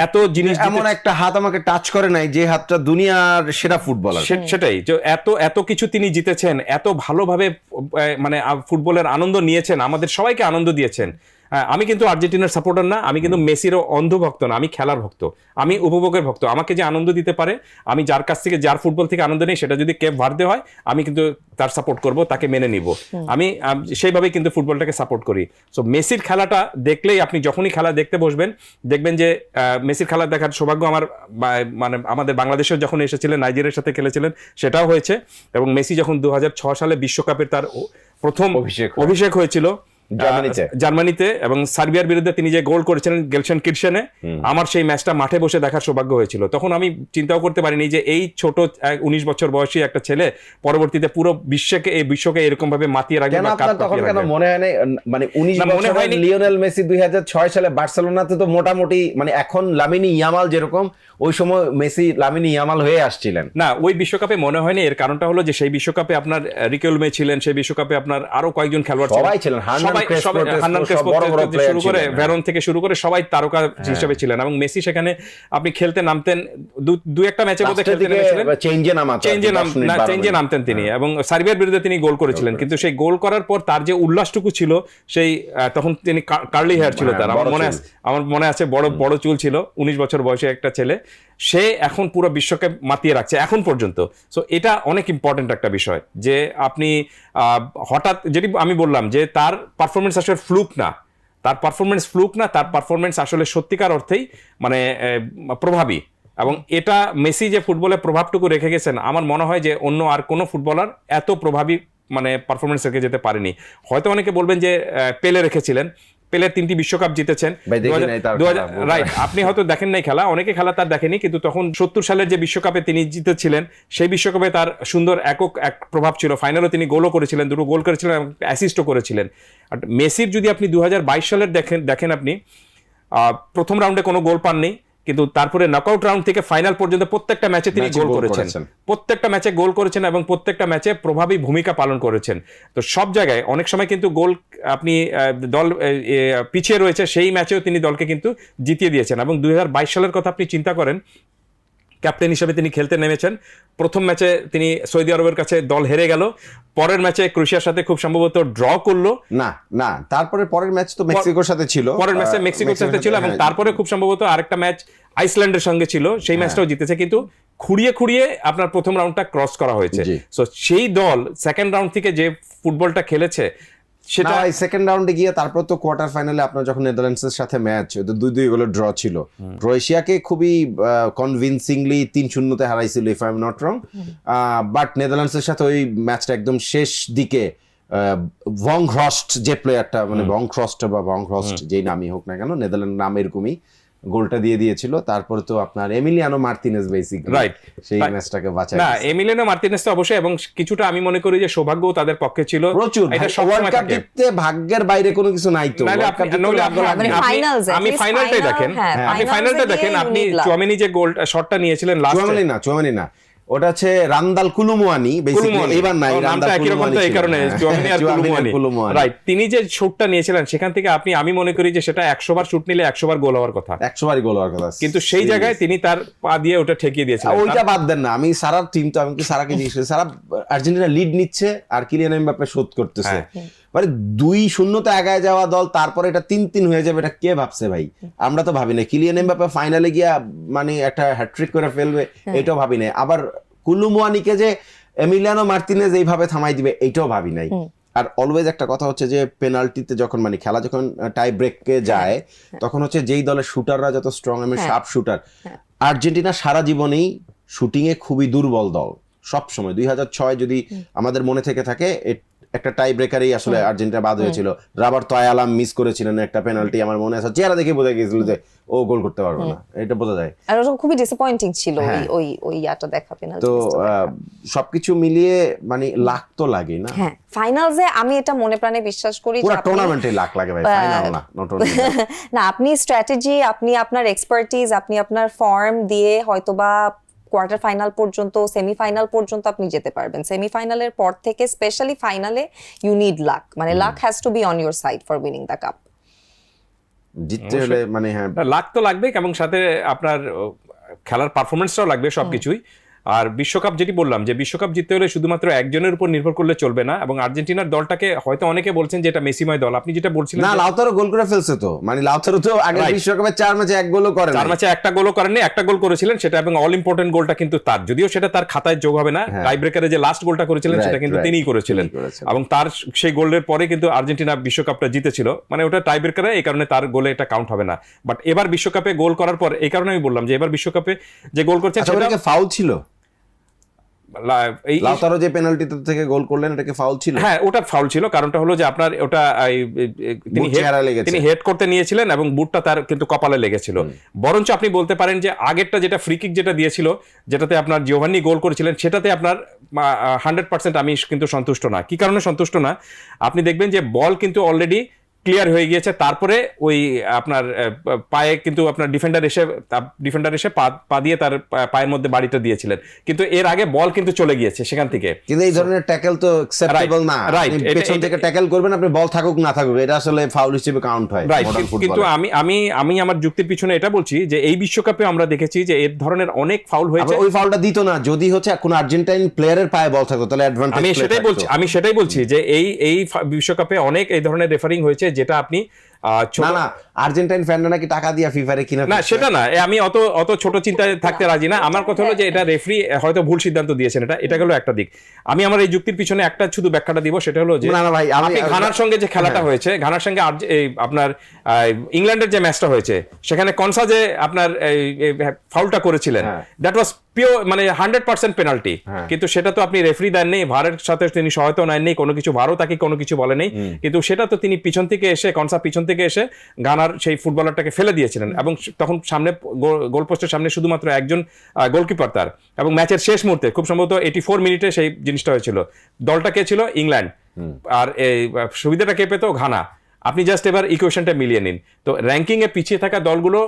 এত জিনিস এমন একটা হাত আমাকে টাচ করে নাই যে হাতটা দুনিয়ার সেরা ফুটবলার। সেটাই যে এত কিছু তিনি জিতেছেন, এত ভালোভাবে মানে ফুটবলের আনন্দ নিয়েছেন, আমাদের সবাইকে আনন্দ দিয়েছেন। আমি কিন্তু আর্জেন্টিনার সাপোর্টার না, আমি কিন্তু মেসিরও অন্ধভক্ত না, আমি খেলার ভক্ত, আমি উপভোগের ভক্ত। আমাকে যে আনন্দ দিতে পারে, আমি যার কাছ থেকে যার ফুটবল থেকে আনন্দ নেই, সেটা যদি কেপ ভার্দে হয় আমি কিন্তু তার সাপোর্ট করব, তাকে মেনে নিব। আমি সেইভাবেই কিন্তু ফুটবলটাকে সাপোর্ট করি। সো মেসির খেলাটা দেখলেই আপনি যখনই খেলা দেখতে বসবেন দেখবেন যে মেসির খেলা দেখার সৌভাগ্য আমার মানে আমাদের বাংলাদেশেও যখন এসেছিলেন নাইজেরিয়ার সাথে খেলেছিলেন সেটাও হয়েছে, এবং মেসি যখন 2006 সালে বিশ্বকাপের তার প্রথম অভিষেক হয়েছিল জার্মানিতে এবং সার্বিয়ার বিরুদ্ধে তিনি যে গোল করেছিলেন গেলশেনকির্চেনে, আমার সেই ম্যাচটা মাঠে বসে দেখার সৌভাগ্য হয়েছিল। তখন আমি চিন্তাও করতে পারিনি যে এই ছোট 19 বছর বয়সী একটা ছেলে পরবর্তীতে পুরো বিশ্বকে এরকম ভাবে মাতিয়ে রাখবে। তখন কেন মনে হয় না মানে 19 বছরের লিওনেল মেসি 2006 সালে বার্সেলোনাতে তো মোটামুটি মানে এখন লামিনি ইয়ামাল যেরকম, ওই সময় মেসি লামিনি ইয়ামাল হয়ে আসছিলেন না? ওই বিশ্বকাপে মনে হয়নি। এর কারণটা হলো যে সেই বিশ্বকাপে আপনার রিকেলমে ছিলেন, সেই বিশ্বকাপে আপনার আরো কয়েকজন খেলোয়াড় সবাই ছিলেন, সবাই হান্নান ক্রেসপো থেকে শুরু করে ভেরন থেকে শুরু করে সবাই তারকা হিসেবে ছিলেন, এবং মেসি সেখানে আপনি খেলতে নামতেন দু একটা ম্যাচে বোধহয় খেলতে নেমেছিলেন, চেঞ্জে নামতেন তিনি, এবং সার্বিয়ার বিরুদ্ধে তিনি গোল করেছিলেন। কিন্তু সেই গোল করার পর তার যে উল্লাসটুকু ছিল, সেই তখন তিনি কার্লি হেয়ার ছিল তার, আমার মনে আছে বড় চুল ছিল, 19 বছর বয়সে একটা ছেলে, সে এখন পুরো বিশ্বকে মাতিয়ে রাখছে এখন পর্যন্ত। সো এটা অনেক ইম্পর্টেন্ট একটা বিষয় যে আপনি হঠাৎ, যেটি আমি বললাম যে তার পারফরমেন্স আসলে ফ্লুক না, তার পারফরমেন্স আসলে সত্যিকার অর্থেই মানে প্রভাবী। এবং এটা মেসি যে ফুটবলে প্রভাবটুকু রেখে গেছেন, আমার মনে হয় যে অন্য আর কোনো ফুটবলার এত প্রভাবী মানে পারফরমেন্স রেখে যেতে পারেনি। হয়তো অনেকে বলবেন যে পেলে রেখেছিলেন, পেলে 3টি বিশ্বকাপ জিতেছেন, রাইট, আপনি হয়তো দেখেন নাই খেলা, অনেকে খেলা তার দেখেনি, কিন্তু তখন 70 সালের যে বিশ্বকাপে তিনি জিতেছিলেন, সেই বিশ্বকাপে তার সুন্দর এক প্রভাব ছিল, ফাইনালও তিনি গোলও করেছিলেন, 2টো গোল করেছিলেন এবং অ্যাসিস্টও করেছিলেন। আর মেসির যদি আপনি 2022 সালের দেখেন আপনি প্রথম রাউন্ডে কোনো গোল পাননি, কিন্তু তারপরে নকআউট রাউন্ড থেকে ফাইনাল পর্যন্ত প্রত্যেকটা ম্যাচে তিনি গোল করেছেন, প্রত্যেকটা ম্যাচে গোল করেছেন এবং প্রত্যেকটা ম্যাচে প্রভাবী ভূমিকা পালন করেছেন। তো সব জায়গায় অনেক সময় কিন্তু গোল আপনি দল পিছিয়ে রয়েছে, সেই ম্যাচেও তিনি দলকে কিন্তু জিতিয়ে দিয়েছেন। এবং 2022 সালের কথা আপনি চিন্তা করেন, ক্যাপ্টেন হিসেবে তিনি খেলতে নেমেছেন, প্রথম ম্যাচে তিনি সৌদি আরবের কাছে দল হেরে গেল, পরের ম্যাচে ক্রোয়েশিয়ার সাথে খুব সম্ভবত ড্র করলো, না তারপরে পরের ম্যাচ তো মেক্সিকোর সাথে ছিল, এবং তারপরে খুব সম্ভবত আরেকটা ম্যাচ আইসল্যান্ডের সঙ্গে ছিল, সেই ম্যাচটাও জিতেছে, কিন্তু খুঁড়িয়ে আপনার প্রথম রাউন্ডটা ক্রস করা হয়েছে। সো সেই দল সেকেন্ড রাউন্ড থেকে যে ফুটবলটা খেলেছে, সেটা সেকেন্ড রাউন্ডে গিয়ে তারপর তো কোয়ার্টার ফাইনালে আপনার যখন নেদারল্যান্ডসের সাথে ম্যাচ 2-2 গোলের ড্র ছিল, ক্রোয়েশিয়াকে খুবই কনভিনসিংলি 3-0 হারাইছিল if I am not wrong. But নেদারল্যান্ডসের সাথে ওই ম্যাচটা একদম শেষ দিকে ভংঘ্রস্ট যে প্লেয়ারটা, মানে ভংঘ্রস্ট বা ভংঘ্রস্ট যেই নামই হোক না কেন, নেদারল্যান্ড নাম এরকমই, গোলটা দিয়ে দিয়েছিল। তারপরে তো আপনার এমিলিয়ানো মার্তিনেজ বেসিক্যালি রাইট সেই ম্যাচটাকে বাঁচায়। না, এমিলিয়ানো মার্তিনেজ তো অবশ্যই, এবং কিছুটা আমি মনে করি যে সৌভাগ্যও তাদের পক্ষে ছিল, প্রচুর। এটা ওয়ার্ল্ড কাপ জিততে ভাগ্যের বাইরে কোনো কিছু নাই তো। আপনি ফাইনালটাই দেখেন, আপনি চুয়ামেনি যে গোল শটটা নিয়েছিলেন লাস্ট, চুয়ামেনি না, ওটা হচ্ছে রান্দাল কুলুমুয়ানি, বেসিক্যালি এবার নাই, রান্দাল কুলুমুয়ানি এই কারণে চুয়ামেনি আর কুলুমুয়ানি, রাইট, তিনি যে শটটা নিয়েছিলেন সেখান থেকে আমি মনে করি যে সেটা 100 বার শুট নিলে 100 বার গোল হওয়ার কথা, 100 বারই গোল হওয়ার কথা, কিন্তু সেই জায়গায় তিনি তার পা দিয়ে ওটা ঠেকিয়ে দিয়েছিলেন। ওইটা বাদ দেন না, আমি সারার টিম তো, আমি কি সারাকে জিজ্ঞেস করি, সারা আর্জেন্টিনা লিড নিচ্ছে আর কিলিয়ান এমবাপ্পে শোধ করতেছে, মানে 2-0 আগায় যাওয়া দল, তারপরে এটা 3-3 হয়ে যাবে, এটা কে ভাবছে ভাই? আমরা তো ভাবি না কিলিয়ান এমবাপ্পে ফাইনালে গিয়া মানে একটা হ্যাটট্রিক করে ফেলবে, এটাও ভাবি না। আবার কুলুমুয়ানিকে যে এমিলিয়ানো মার্তিনেজ এইভাবে থামাই দিবে, এইটাও ভাবি নাই। আর অলওয়েজ একটা কথা হচ্ছে যে পেনাল্টিতে যখন মানে খেলা যখন টাই ব্রেককে যায়, তখন হচ্ছে যেই দলের শুটাররা যত স্ট্রং, আমি শার্প শুটার, আর্জেন্টিনা সারা জীবনেই শুটিং এ খুবই দুর্বল দল সব সময়। 2006 যদি আমাদের মনে থেকে থাকে, একটা টাই ব্রেকারেই আসলে আর্জেন্টিনা বাদ হয়েছিল, রবার্তো আয়ালা মিস করেছিলেন একটা পেনাল্টি, আমার মনে আছে, চেহারা দেখে বোঝা গিয়েছিল যে ও গোল করতে পারবে না, এটা বোঝা যায়। আর ওটা খুবই ডিসঅ্যাপয়েন্টিং ছিল ওই ইয়াটা দেখা, পেনাল্টি। তো সবকিছু মিলিয়ে মানে লাখ তো লাগে না। হ্যাঁ, ফাইনালসে আমি এটা মনে প্রাণে বিশ্বাস করি পুরো টুর্নামেন্টে লাখ লাগে ভাই, ফাইনাল না, নট অনলি না। আপনি স্ট্র্যাটেজি, আপনি আপনার এক্সপার্টিজ, আপনি আপনার ফর্ম দিয়ে হয়তোবা কোয়ার্টার ফাইনাল পর্যন্ত, সেমিফাইনাল পর্যন্ত আপনি যেতে পারবেন। সেমিফাইনালের পর থেকে স্পেশালি ফাইনালে ইউ নিড লাক, মানে luck has to be on your side for winning the cup. জিততে হলে মানে হ্যাঁ লাক তো লাগবে, এবং সাথে আপনার খেলার পারফরমেন্সটাও লাগবে, সবকিছুই। আর বিশ্বকাপ যেটি বললাম, যে বিশ্বকাপ জিততে হলে শুধুমাত্র একজনের উপর নির্ভর করলে চলবে না। এবং আর্জেন্টিনার দলটাকে হয়তো অনেকে বলছেন যে এটা মেসিময় দল, আপনি যেটা বলছিলেন না, লাউতারো গোল করে ফেলছে তো, মানে লাউতারো তো আগে বিশ্বকাপে 4 ম্যাচে 1 গোলও করে না, 4 ম্যাচে একটা গোলও করেননি, একটা গোল করেছিলেন সেটা, এবং অল ইম্পর্টেন্ট গোলটা কিন্তু তার, যদিও সেটা তার খাতায় যোগ হবে না, টাই ব্রেকারে যে লাস্ট গোলটা করেছিলেন সেটা কিন্তু তিনিই করেছিলেন, এবং তার সেই গোলের পরে কিন্তু আর্জেন্টিনা বিশ্বকাপটা জিতেছিল, মানে ওটা টাই ব্রেকারে, এই কারণে তার গোলে এটা কাউন্ট হবে না। বাট এবার বিশ্বকাপে গোল করার পর, এই কারণে আমি বললাম যে এবার বিশ্বকাপে যে গোল করছেন সেটা ফাউল ছিল, লাউতারো যে পেনাল্টি থেকে গোল করলেন এটাকে ফাউল ছিল। হ্যাঁ, ওটা ফাউল ছিল, কারণটা হলো যে আপনার ওটা তিনি হেড করতে নিয়েছিলেন এবং বুটটা তার কিন্তু কপালে লেগেছিল। বরঞ্চ আপনি বলতে পারেন যে আগেরটা যেটা ফ্রি কিক যেটা দিয়েছিল, যেটাতে আপনার জিওভান্নি গোল করেছিলেন, সেটাতে আপনার 100% আমি কিন্তু সন্তুষ্ট না। কি কারণে সন্তুষ্ট না? আপনি দেখবেন যে বল কিন্তু অলরেডি ক্লিয়ার হয়ে গিয়েছে, তারপরে ওই আপনার পায়ে কিন্তু আপনার ডিফেন্ডার এসে পা দিয়ে তার পায়ের মধ্যে বাড়িটা দিয়েছিলেন, কিন্তু এর আগে বল কিন্তু চলে গিয়েছে সেখান থেকে। কিন্তু এই ধরনের ট্যাকেল তো অ্যাকসেপ্টেবল না, Right, আপনি এটা- পেছন থেকে ট্যাকেল করবেন, আপনি বল থাকুক না থাকুক, এটা আসলে ফাউল হিসেবে কাউন্ট হয় রাইট, মডার্ন কিন্তু ফুটবলে। আমি আমার যুক্তির পিছনে এটা বলছি যে এই বিশ্বকাপে আমরা দেখেছি যে এর ধরনের অনেক ফাউল হয়েছে। ওই ফাউলটা দিত না যদি হচ্ছে কোন আর্জেন্টাইন প্লেয়ারের পায়ে বল থাকতো, তাহলে অ্যাডভান্টেজ আমি সেটাই বলছি যে এই বিশ্বকাপে অনেক এই ধরনের রেফারিং হয়েছে যেটা আপনি না না, আর্জেন্টাইন ফ্যানরা নাকি টাকা দিয়ে ফিফারে কিনা না সেটা না, আমি অত ছোট চিন্তায় থাকতে রাজি না। আমার কথা হলো যে এটা রেফারি হয়তো ভুল সিদ্ধান্ত দিয়েছেন, এটা গেল একটা দিক। আমি আমার এই যুক্তির পিছনে একটা শুধু ব্যাখ্যাটা দিব, সেটা হলো যে না না ভাই, আপনি ঘানার সঙ্গে যে খেলাটা হয়েছে, ঘানার সঙ্গে আপনার ইংল্যান্ডের যে ম্যাচটা হয়েছে, সেখানে কনসা যে আপনার ফাউলটা করেছিলেন, দ্যাট ওয়াজ পিওর মানে 100% পেনাল্টি, কিন্তু সেটা তো আপনি রেফারি দেননি, ভারের সাথে তিনি সহায়তা নেননি, কোনো কিছু, ভারও তাকে কোনো কিছু বলেনি, কিন্তু সেটা তো তিনি পিছন থেকে এসে, কনসা পিছন থেকে এসে গানার সেই ফুটবলারটাকে ফেলে দিয়েছিলেন, এবং তখন সামনে গোলপোস্টের সামনে শুধুমাত্র একজন গোলকিপার তার, এবং ম্যাচের শেষ মুহূর্তে খুব সম্ভবত 84 মিনিটে সেই জিনিসটা হয়েছিল। দলটা কে ছিল? ইংল্যান্ড, আর এই সুবিধাটা কে পেত? ঘানা। আপনি জাস্ট এবার ইকুয়েশনটা মিলিয়ে নিন। তো র্যাঙ্কিং এ পিছিয়ে থাকা দলগুলো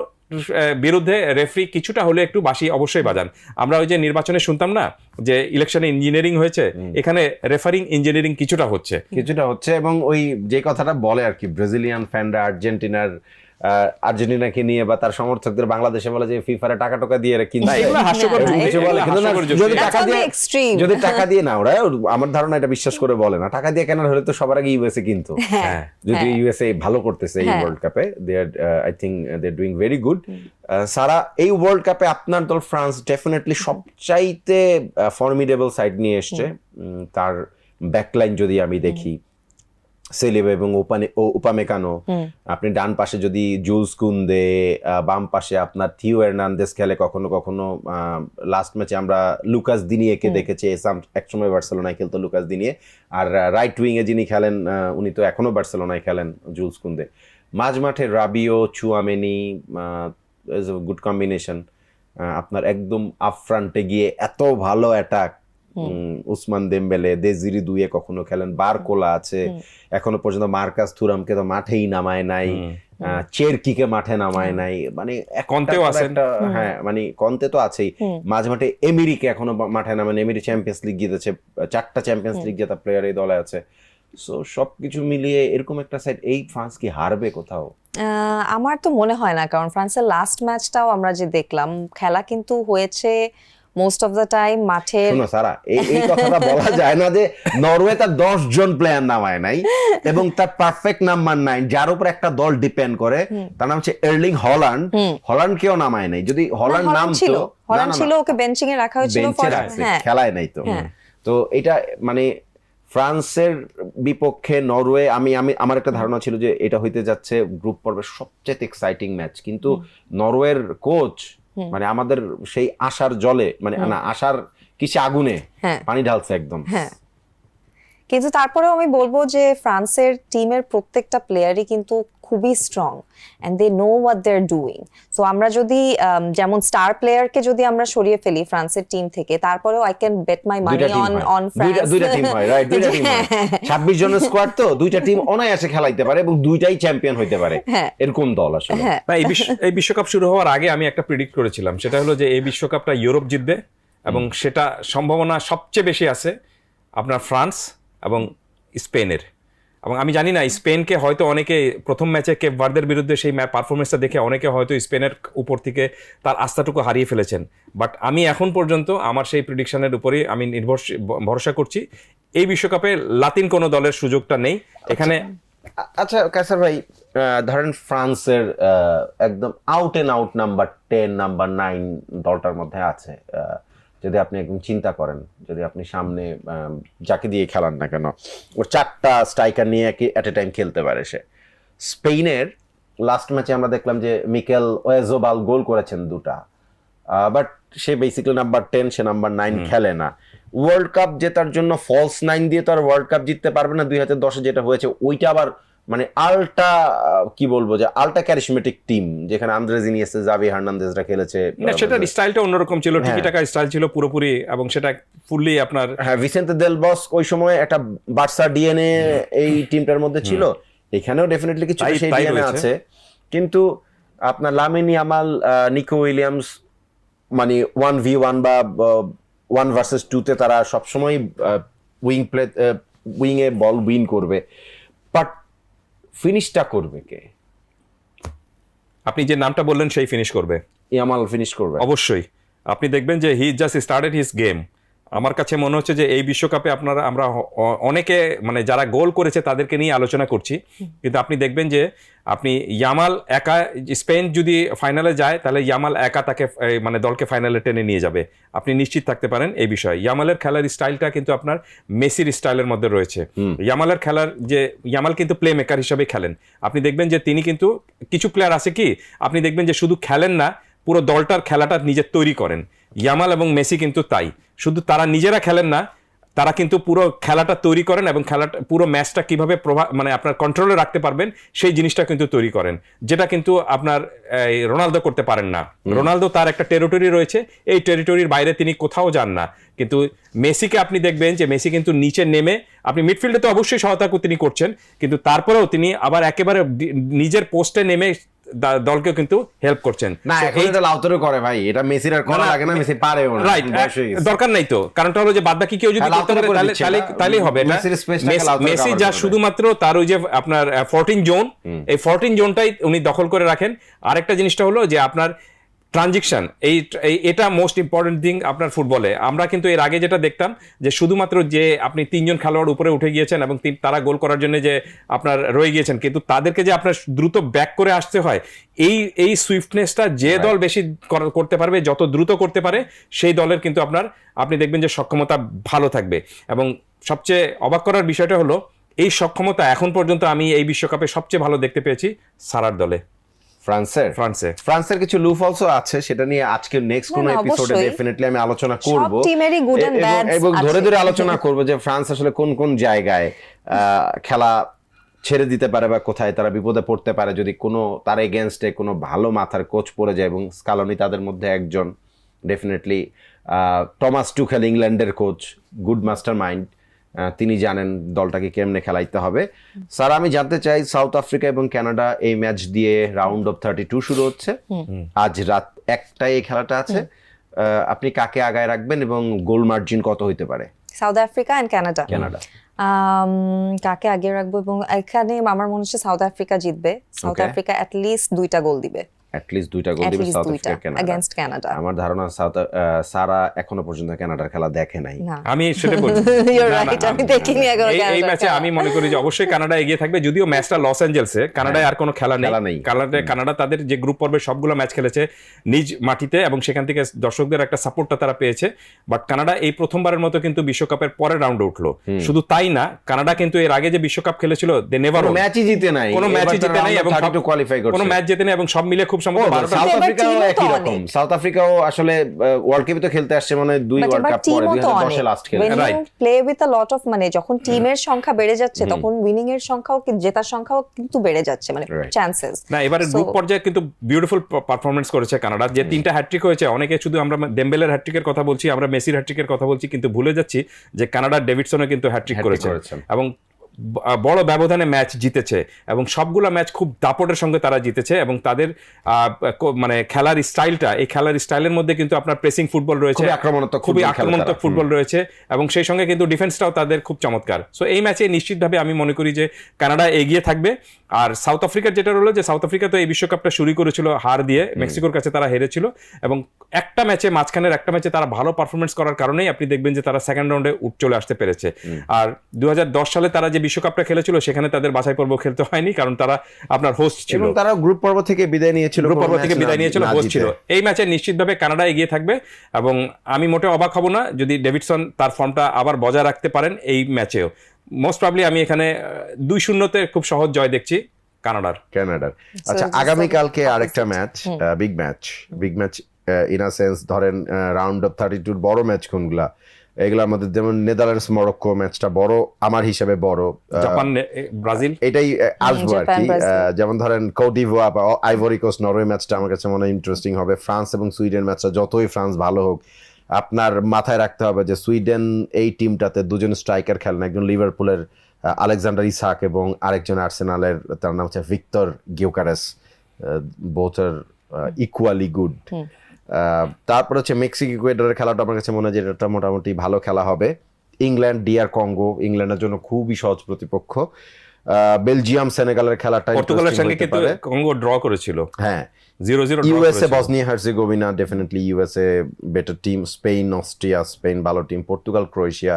বিরুদ্ধে রেফারি কিছুটা হলে একটু বাঁশি অবশ্যই বাজান। আমরা ওই যে নির্বাচনে শুনতাম না যে ইলেকশনে ইঞ্জিনিয়ারিং হয়েছে, এখানে রেফারিং ইঞ্জিনিয়ারিং কিছুটা হচ্ছে। এবং ওই যে কথাটা বলে আর কি, ব্রাজিলিয়ান ফ্যানরা আর্জেন্টিনাকে নিয়ে বা তার সমর্থকদের বাংলাদেশে বলে যে ফিফারে টাকা টাকা দিয়ে কিনছে, এগুলো হাস্যকর কিছু বলে, কিন্তু না, যদি টাকা That's on দিয়ে the extreme. যদি টাকা দিয়ে না, ওরা আমার ধারণা এটা বিশ্বাস করে বলে না, টাকা দিয়ে কেনার হলে তো সবার আগে ইউএসএ কিন্তু, যদি ইউএসএ ভালো করতেছে এই ওয়ার্ল্ড কাপে, they are I think they are doing very good. সারা এই ওয়ার্ল্ড কাপে আপনার দল ফ্রান্স ডেফিনেটলি সবচাইতে ফর্মিডেবল সাইড নিয়ে এসছে। তার ব্যাকলাইন যদি আমি দেখি, সেলিবা এবং উপামেকানো, আপনি ডান পাশে যদি জুলস কুন্দে, বাম পাশে আপনার থিও এর্নান্দেস খেলে, কখনো কখনো লাস্ট ম্যাচে আমরা লুকাস দিনিয়েকে দেখেছি, একসময় বার্সেলোনায় খেলতো লুকাস দিনিয়ে, আর রাইট উইং এ যিনি খেলেন উনি তো এখনো বার্সেলোনায় খেলেন, জুলস কুন্দে। মাঝ মাঠে রাবিও, চুয়ামেনি, গুড কম্বিনেশন। আপনার একদম আপ ফ্রন্টে গিয়ে এত ভালো অ্যাটাক, উসমান দেমবেলে, দেজিরি দুয়ে কখনো খেলেন, বারকোলা আছে, এখনো পর্যন্ত মার্কাস থুরামকে তো মাঠেই নামায় নাই, চেরকিকে মাঠে নামায় নাই, মানে কন্তেও আছেন, হ্যাঁ মানে কন্তে তো আছেই, মাঝ মাঠে এমিরিকে এখনো মাঠে নামেন, এমিরি চ্যাম্পিয়ন্স লিগ জিতেছে, 4টা চ্যাম্পিয়ন্স লিগ জেতা প্লেয়ার এই দলে আছে। সো সবকিছু মিলিয়ে এরকম একটা সাইড, এই ফ্রান্স কি হারবে কোথাও? আমার তো মনে হয় না, কারণ ফ্রান্সের লাস্ট ম্যাচটাও আমরা যে দেখলাম, খেলা কিন্তু হয়েছে মোস্ট অফ দ্য টাইম মাঠে। শোনো সারা, এই কথাটা বলা যায় না যে নরওয়ে তার 10 জন প্লেয়ার নামায় নাই, এবং তার পারফেক্ট নাম্বার 9 যার উপর একটা দল ডিপেন্ড করে, তার নাম হচ্ছে এর্লিং হল্যান্ড, হল্যান্ড কেও নামায় নাই। যদি হল্যান্ড নাম ছিল, হল্যান্ড ছিল, ওকে বেঞ্চিং এ রাখা হয়েছিল, খেলায় নাই তো। তো এটা মানে ফ্রান্সের বিপক্ষে নরওয়ে, আমার একটা ধারণা ছিল যে এটা হইতে যাচ্ছে গ্রুপ পর্বের সবচেয়ে এক্সাইটিং ম্যাচ, কিন্তু নরওয়ের কোচ মানে আমাদের সেই আশার জলে, মানে না আশার কিসে আগুনে পানি ঢালছে একদম। কিন্তু তারপরেও আমি বলবো যে ফ্রান্সের টিমের প্রত্যেকটা প্লেয়ারই কিন্তু খুবই strong and they know what they are doing. So আমরা যদি যেমন স্টার প্লেয়ারকে যদি আমরা সরিয়ে ফেলি ফ্রান্সের টিম থেকে, তারপরেও I can bet my money on France. দুইটা টিম হয়, রাইট, দুইটা টিম হয়, 26 জনের স্কোয়াড, তো দুইটা টিম অনায়াসে খেলাইতে পারে এবং দুইটাই চ্যাম্পিয়ন হইতে পারে, এরকম দল আসলে। এই বিশ্বকাপ শুরু হওয়ার আগে আমি একটা প্রেডিক্ট করেছিলাম, সেটা হলো যে এই বিশ্বকাপটা ইউরোপ জিতবে, এবং সেটা সম্ভাবনা সবচেয়ে বেশি আছে আপনার ফ্রান্স এবং স্পেনের। এবং আমি জানি না, স্পেনকে হয়তো অনেকে প্রথম ম্যাচে কেপ ভার্দের বিরুদ্ধে সেই পারফরমেন্সটা দেখে অনেকে হয়তো স্পেনের উপর থেকে তার আস্থাটুকু হারিয়ে ফেলেছেন, বাট আমি এখন পর্যন্ত আমার সেই প্রেডিকশনের উপরেই আমি ভরসা করছি। এই বিশ্বকাপে লাতিন কোনো দলের সুযোগটা নেই এখানে। আচ্ছা কায়সার ভাই, ধরেন ফ্রান্সের একদম out and out number 10 number 9 দলটার মধ্যে আছে, যদি আপনি একদম চিন্তা করেন, যদি আপনি সামনে যাকে দিয়ে খেলান না কেন, ওর 4টা স্ট্রাইকার নিয়ে এট এ টাইম খেলতে পারে সে। স্পেনের লাস্ট ম্যাচে আমরা দেখলাম যে মিকেল ওয়েজোবাল গোল করেছেন 2টা, but say basically number 10, say number 9 খেলে না। ওয়ার্ল্ড কাপ জেতার জন্য ফলস 9 দিয়ে তো আর ওয়ার্ল্ড কাপ জিততে পারবে না। 2010 যেটা হয়েছে ওইটা আবার মানে আলটা কি বলবো, যে আলটা ক্যারিশমেটিক টিম, যেখানে আন্দ্রেস ইনিয়েস্তা, জাভি হার্নান্দেজরা খেলেছে, সেটার স্টাইলটা অন্যরকম ছিল, টিকি টাকা স্টাইল ছিল পুরোপুরি, এবং সেটা ফুললি আপনার ভিসেন্তে দেল বস্ক ওই সময় একটা বার্সা ডিএনএ এই টিমটার মধ্যে ছিল। এখানেও ডেফিনেটলি কিছু তাই- সেই তাই ডিএনএ রয়েছে। আছে, কিন্তু আপনার লামিন ইয়ামাল, নিকো উইলিয়ামস মানে 1v1 বা 1 vs 2-তে তারা সবসময় উইং এ বল উইন করবে, বাট ফিনিশটা করবে কে? আপনি যে নামটা বললেন সেই ফিনিশ করবে ইয়ামাল ফিনিশ করবে। অবশ্যই। আপনি দেখবেন যে he just started his game. আমার কাছে মনে হচ্ছে যে এই বিশ্বকাপে আমরা অনেকে মানে যারা গোল করেছে তাদেরকে নিয়ে আলোচনা করছি, কিন্তু আপনি দেখবেন যে আপনি ইয়ামাল একা, স্পেন যদি ফাইনালে যায় তাহলে ইয়ামাল একা তাকে মানে দলকে ফাইনালে টেনে নিয়ে যাবে, আপনি নিশ্চিত থাকতে পারেন এই বিষয়ে। ইয়ামালের খেলার স্টাইলটা কিন্তু আপনার মেসির স্টাইলের মধ্যে রয়েছে। ইয়ামালের খেলার যে ইয়ামাল কিন্তু প্লে মেকার হিসেবে খেলেন, আপনি দেখবেন যে তিনি কিন্তু কিছু প্লেয়ার আছে কি আপনি দেখবেন যে শুধু খেলেন না, পুরো দলটার খেলাটা নিজে তৈরি করেন। ইয়ামাল এবং মেসি কিন্তু তাই, শুধু তারা নিজেরা খেলেন না, তারা কিন্তু পুরো খেলাটা তৈরি করেন এবং খেলাটা পুরো ম্যাচটা কিভাবে মানে আপনার কন্ট্রোলে রাখতে পারবেন সেই জিনিসটা কিন্তু তৈরি করেন, যেটা কিন্তু আপনার রোনালদো করতে পারেন না। রোনালদো তার একটা টেরিটরি রয়েছে, এই টেরিটরির বাইরে তিনি কোথাও যান না, কিন্তু মেসিকে আপনি দেখবেন যে মেসি কিন্তু নিচে নেমে, আপনি মিডফিল্ডে তো অবশ্যই সহায়তা তিনি করছেন, কিন্তু তারপরেও তিনি আবার একেবারে নিজের পোস্টে নেমে দলকে কিন্তু হেল্প করছেন। না, So, এখন এটা লাউতারও করে ভাই, এটা মেসির আর করা লাগে না, মেসি পারেও না, রাইট, বয়স হয়ে গেছে। দরকার নাই তো, কারণটা হলো যে বাদবাকি কেউ যদি হ্যাঁ, করতে পারে লাউতারো করে তাহলে দিচ্ছে, তাহলে- এটা তাহলেই হবে। এটা মেসির space-টাকে লাউতারো মেসি cover যা করে। শুধুমাত্র তার ওই যে আপনার 14 জোন, এই 14 জোনটাই উনি দখল করে রাখেন। আরেকটা জিনিসটা হলো যে আপনার ট্রানজিকশন, এটা মোস্ট ইম্পর্টেন্ট থিং আপনার ফুটবলে। আমরা কিন্তু এর আগে যেটা দেখতাম যে শুধুমাত্র যে আপনি 3জন খেলোয়াড় উপরে উঠে গিয়েছেন এবং তারা গোল করার জন্য যে আপনার রয়ে গিয়েছেন, কিন্তু তাদেরকে যে আপনার দ্রুত ব্যাক করে আসতে হয়, এই সুইফটনেসটা যে দল বেশি করতে পারবে, যত দ্রুত করতে পারে সেই দলের কিন্তু আপনি দেখবেন যে সক্ষমতা ভালো থাকবে। এবং সবচেয়ে অবাক করার বিষয়টা হলো এই সক্ষমতা এখন পর্যন্ত আমি এই বিশ্বকাপে সবচেয়ে ভালো দেখতে পেয়েছি সারার দলে, ফ্রান্সের কিছু লুপ অলসো আছে, সেটা নিয়ে আজকে নেক্সট কোন না, এপিসোডে অবশ্যই। ডেফিনেটলি আমি আলোচনা করব। সব টিমেরই good and bad এবং ধরে আছে। ধরে আলোচনা করব যে ফ্রান্স আসলে কোন কোন জায়গায় খেলা ছেড়ে দিতে পারে বা কোথায় তারা বিপদে পড়তে পারে যদি কোনো তার এগেনস্টে কোনো ভালো মাথার কোচ পড়ে যায়, এবং স্কালোনি তাদের মধ্যে একজন। ডেফিনেটলি টমাস টুখেল ইংল্যান্ডের কোচ, গুড মাস্টার মাইন্ড, তিনি জানেন দলটাকে কেমনে খেলাইতে হবে। স্যার, আমি জানতে চাই, সাউথ আফ্রিকা এবং কানাডা এই ম্যাচ দিয়ে রাউন্ড অফ 32 শুরু হচ্ছে, আজ রাত 1টায় এই খেলাটা আছে। আপনি কাকে আগায় রাখবেন এবং গোল মার্জিন কত হইতে পারে? South Africa and Canada. কাকে আগে রাখবো, এবং এখানে আমার মনে হচ্ছে সাউথ আফ্রিকা জিতবে। South Okay. আফ্রিকা অ্যাটলিস্ট 2টা গোল দিবে, অ্যাটলিস্ট 2টা গোল দিবে অ্যাটলিস্ট সাউথ 2টা আফ্রিকা, কানাডা। Against Canada. আমার ধারণা সারা এখনো পর্যন্ত কানাডার খেলা দেখে নাই। না, আমি সেটা বলছি। You're না, না, right, আমি দেখিনি এখনো এই কানাডার ম্যাচে খেলা। আমি মনে করি যে অবশ্যই কানাডা এগিয়ে থাকবে, যদিও ম্যাচটা লস অ্যাঞ্জেলসে, কানাডায় আর কোনো খেলা খেলা নেই। নেই। কানাডা তাদের যে গ্রুপ পর্বে সবগুলো ম্যাচ খেলেছে নিজ মাটিতে, এবং সেখান থেকে দর্শকদের একটা সাপোর্টটা তারা পেয়েছে। বাট কানাডা এই প্রথমবারের মতো কিন্তু বিশ্বকাপের পরের রাউন্ডে উঠলো। শুধু তাই না, কানাডা কিন্তু এর আগে যে বিশ্বকাপ খেলেছিল দে নেভার কোনো ম্যাচই জিতে নাই, কোনো ম্যাচই জিতে নাই এবং কোয়ালিফাই করছে, কোনো ম্যাচ জিতে নাই, এবং সব মিলে খুব সম্ভবত 12টা সাউথ এবার আফ্রিকাও টিমও তো একই অনেক। রকম। সাউথ আফ্রিকাও আসলে ওয়ার্ল্ড কাপে তো খেলতে আসছে মানে 2 ওয়ার্ল্ড কাপ পরে, 2010 লাস্ট খেলে। when Right. you play with a lot of, মানে যখন টিমের সংখ্যা বেড়ে যাচ্ছে তখন উইনিং এর সংখ্যাও জেতার সংখ্যাও কিন্তু বেড়ে যাচ্ছে, মানে Right. চান্সেস। না, এবারে গ্রুপ পর্যায়ে কিন্তু বিউটিফুল পারফরমেন্স করেছে কানাডা, যে 3টা হ্যাটট্রিক হয়েছে। অনেকে শুধু আমরা ডেম্বেলের হ্যাটট্রিকের কথা বলছি, আমরা মেসির হ্যাটট্রিকের কথা বলছি, কিন্তু ভুলে যাচ্ছি যে কানাডার ডেভিডসনও কিন্তু হ্যাটট্রিক করেছে এবং বড় ব্যবধানে ম্যাচ জিতেছে, এবং সবগুলো ম্যাচ খুব দাপটের সঙ্গে তারা জিতেছে। এবং তাদের মানে খেলার স্টাইলটা, এই খেলার স্টাইলের মধ্যে কিন্তু আপনার প্রেসিং ফুটবল রয়েছে, খুবই আক্রমণাত্মক ফুটবল রয়েছে, এবং সেই সঙ্গে কিন্তু ডিফেন্সটাও তাদের খুব চমৎকার। সো এই ম্যাচে নিশ্চিতভাবে আমি মনে করি যে কানাডা এগিয়ে থাকবে। আর সাউথ আফ্রিকার যেটা হলো যে সাউথ আফ্রিকা তো এই বিশ্বকাপটা শুরু করেছিল হার দিয়ে, মেক্সিকোর কাছে তারা হেরেছিল, এবং একটা ম্যাচে মাঝখানের একটা ম্যাচে তারা ভালো পারফরমেন্স করার কারণেই আপনি দেখবেন যে তারা সেকেন্ড রাউন্ডে চলে আসতে পেরেছে। আর 2010 সালে তারা যে বিশ্বকাপটা খেলেছিল সেখানে তাদের বাছাই পর্ব খেলতে হয়নি, কারণ তারা আপনার হোস্ট ছিল, এবং তারা গ্রুপ পর্ব থেকে বিদায় নিয়েছিল, হোস্ট ছিল। এই ম্যাচে নিশ্চিতভাবে কানাডা এগিয়ে থাকবে, এবং আমি মোটে অবাক হব না যদি ডেভিডসন তার ফর্মটা আবার বজায় রাখতে পারেন এই ম্যাচেও। মোস্ট প্রবাবলি আমি এখানে 2-0-তে খুব সহজ জয় দেখছি কানাডার। আচ্ছা, আগামীকালকে আরেকটা match, big match in a sense, ধরেন রাউন্ড অফ 32 বড় ম্যাচ কোনগুলা? এগুলোর মধ্যে যেমন নেদারল্যান্ডস মরক্কো ম্যাচটা বড়, আমার হিসাবে বড়। জাপান ব্রাজিল, এটাই আসবো আর কি। জাপান, যেমন ধরেন কোট ডিভোয়ার বা আইভরি কোস্ট নরওয়ে ম্যাচটা আমার কাছে মনে হয় ইন্টারেস্টিং হবে। ফ্রান্স এবং সুইডেন ম্যাচটা, যতই ফ্রান্স ভালো হোক, আপনার মাথায় রাখতে হবে যে সুইডেন এই টিমটাতে দুজন স্ট্রাইকার খেলেন, একজন লিভারপুলের আলেকজান্ডার ইসাক এবং আরেকজন আর্সেনালের, তার নাম হচ্ছে Viktor Gyokeres, both are equally good. তারপর হচ্ছে মেক্সিকো ইকুয়েডরের খেলাটা আমার কাছে মনে হয় যে এটা মোটামুটি ভালো খেলা হবে। ইংল্যান্ড ডিআর কঙ্গো, ইংল্যান্ডের জন্য খুবই সহজ প্রতিপক্ষ। বেলজিয়াম সেনেগালের খেলাটা পর্তুগালের সঙ্গে কিন্তু কঙ্গো ড্র করেছিল, হ্যাঁ 0-0 USA Bosnia Herzegovina, definitely USA better team. Spain Austria, Spain ভালো টিম। পর্তুগাল ক্রোয়েশিয়া,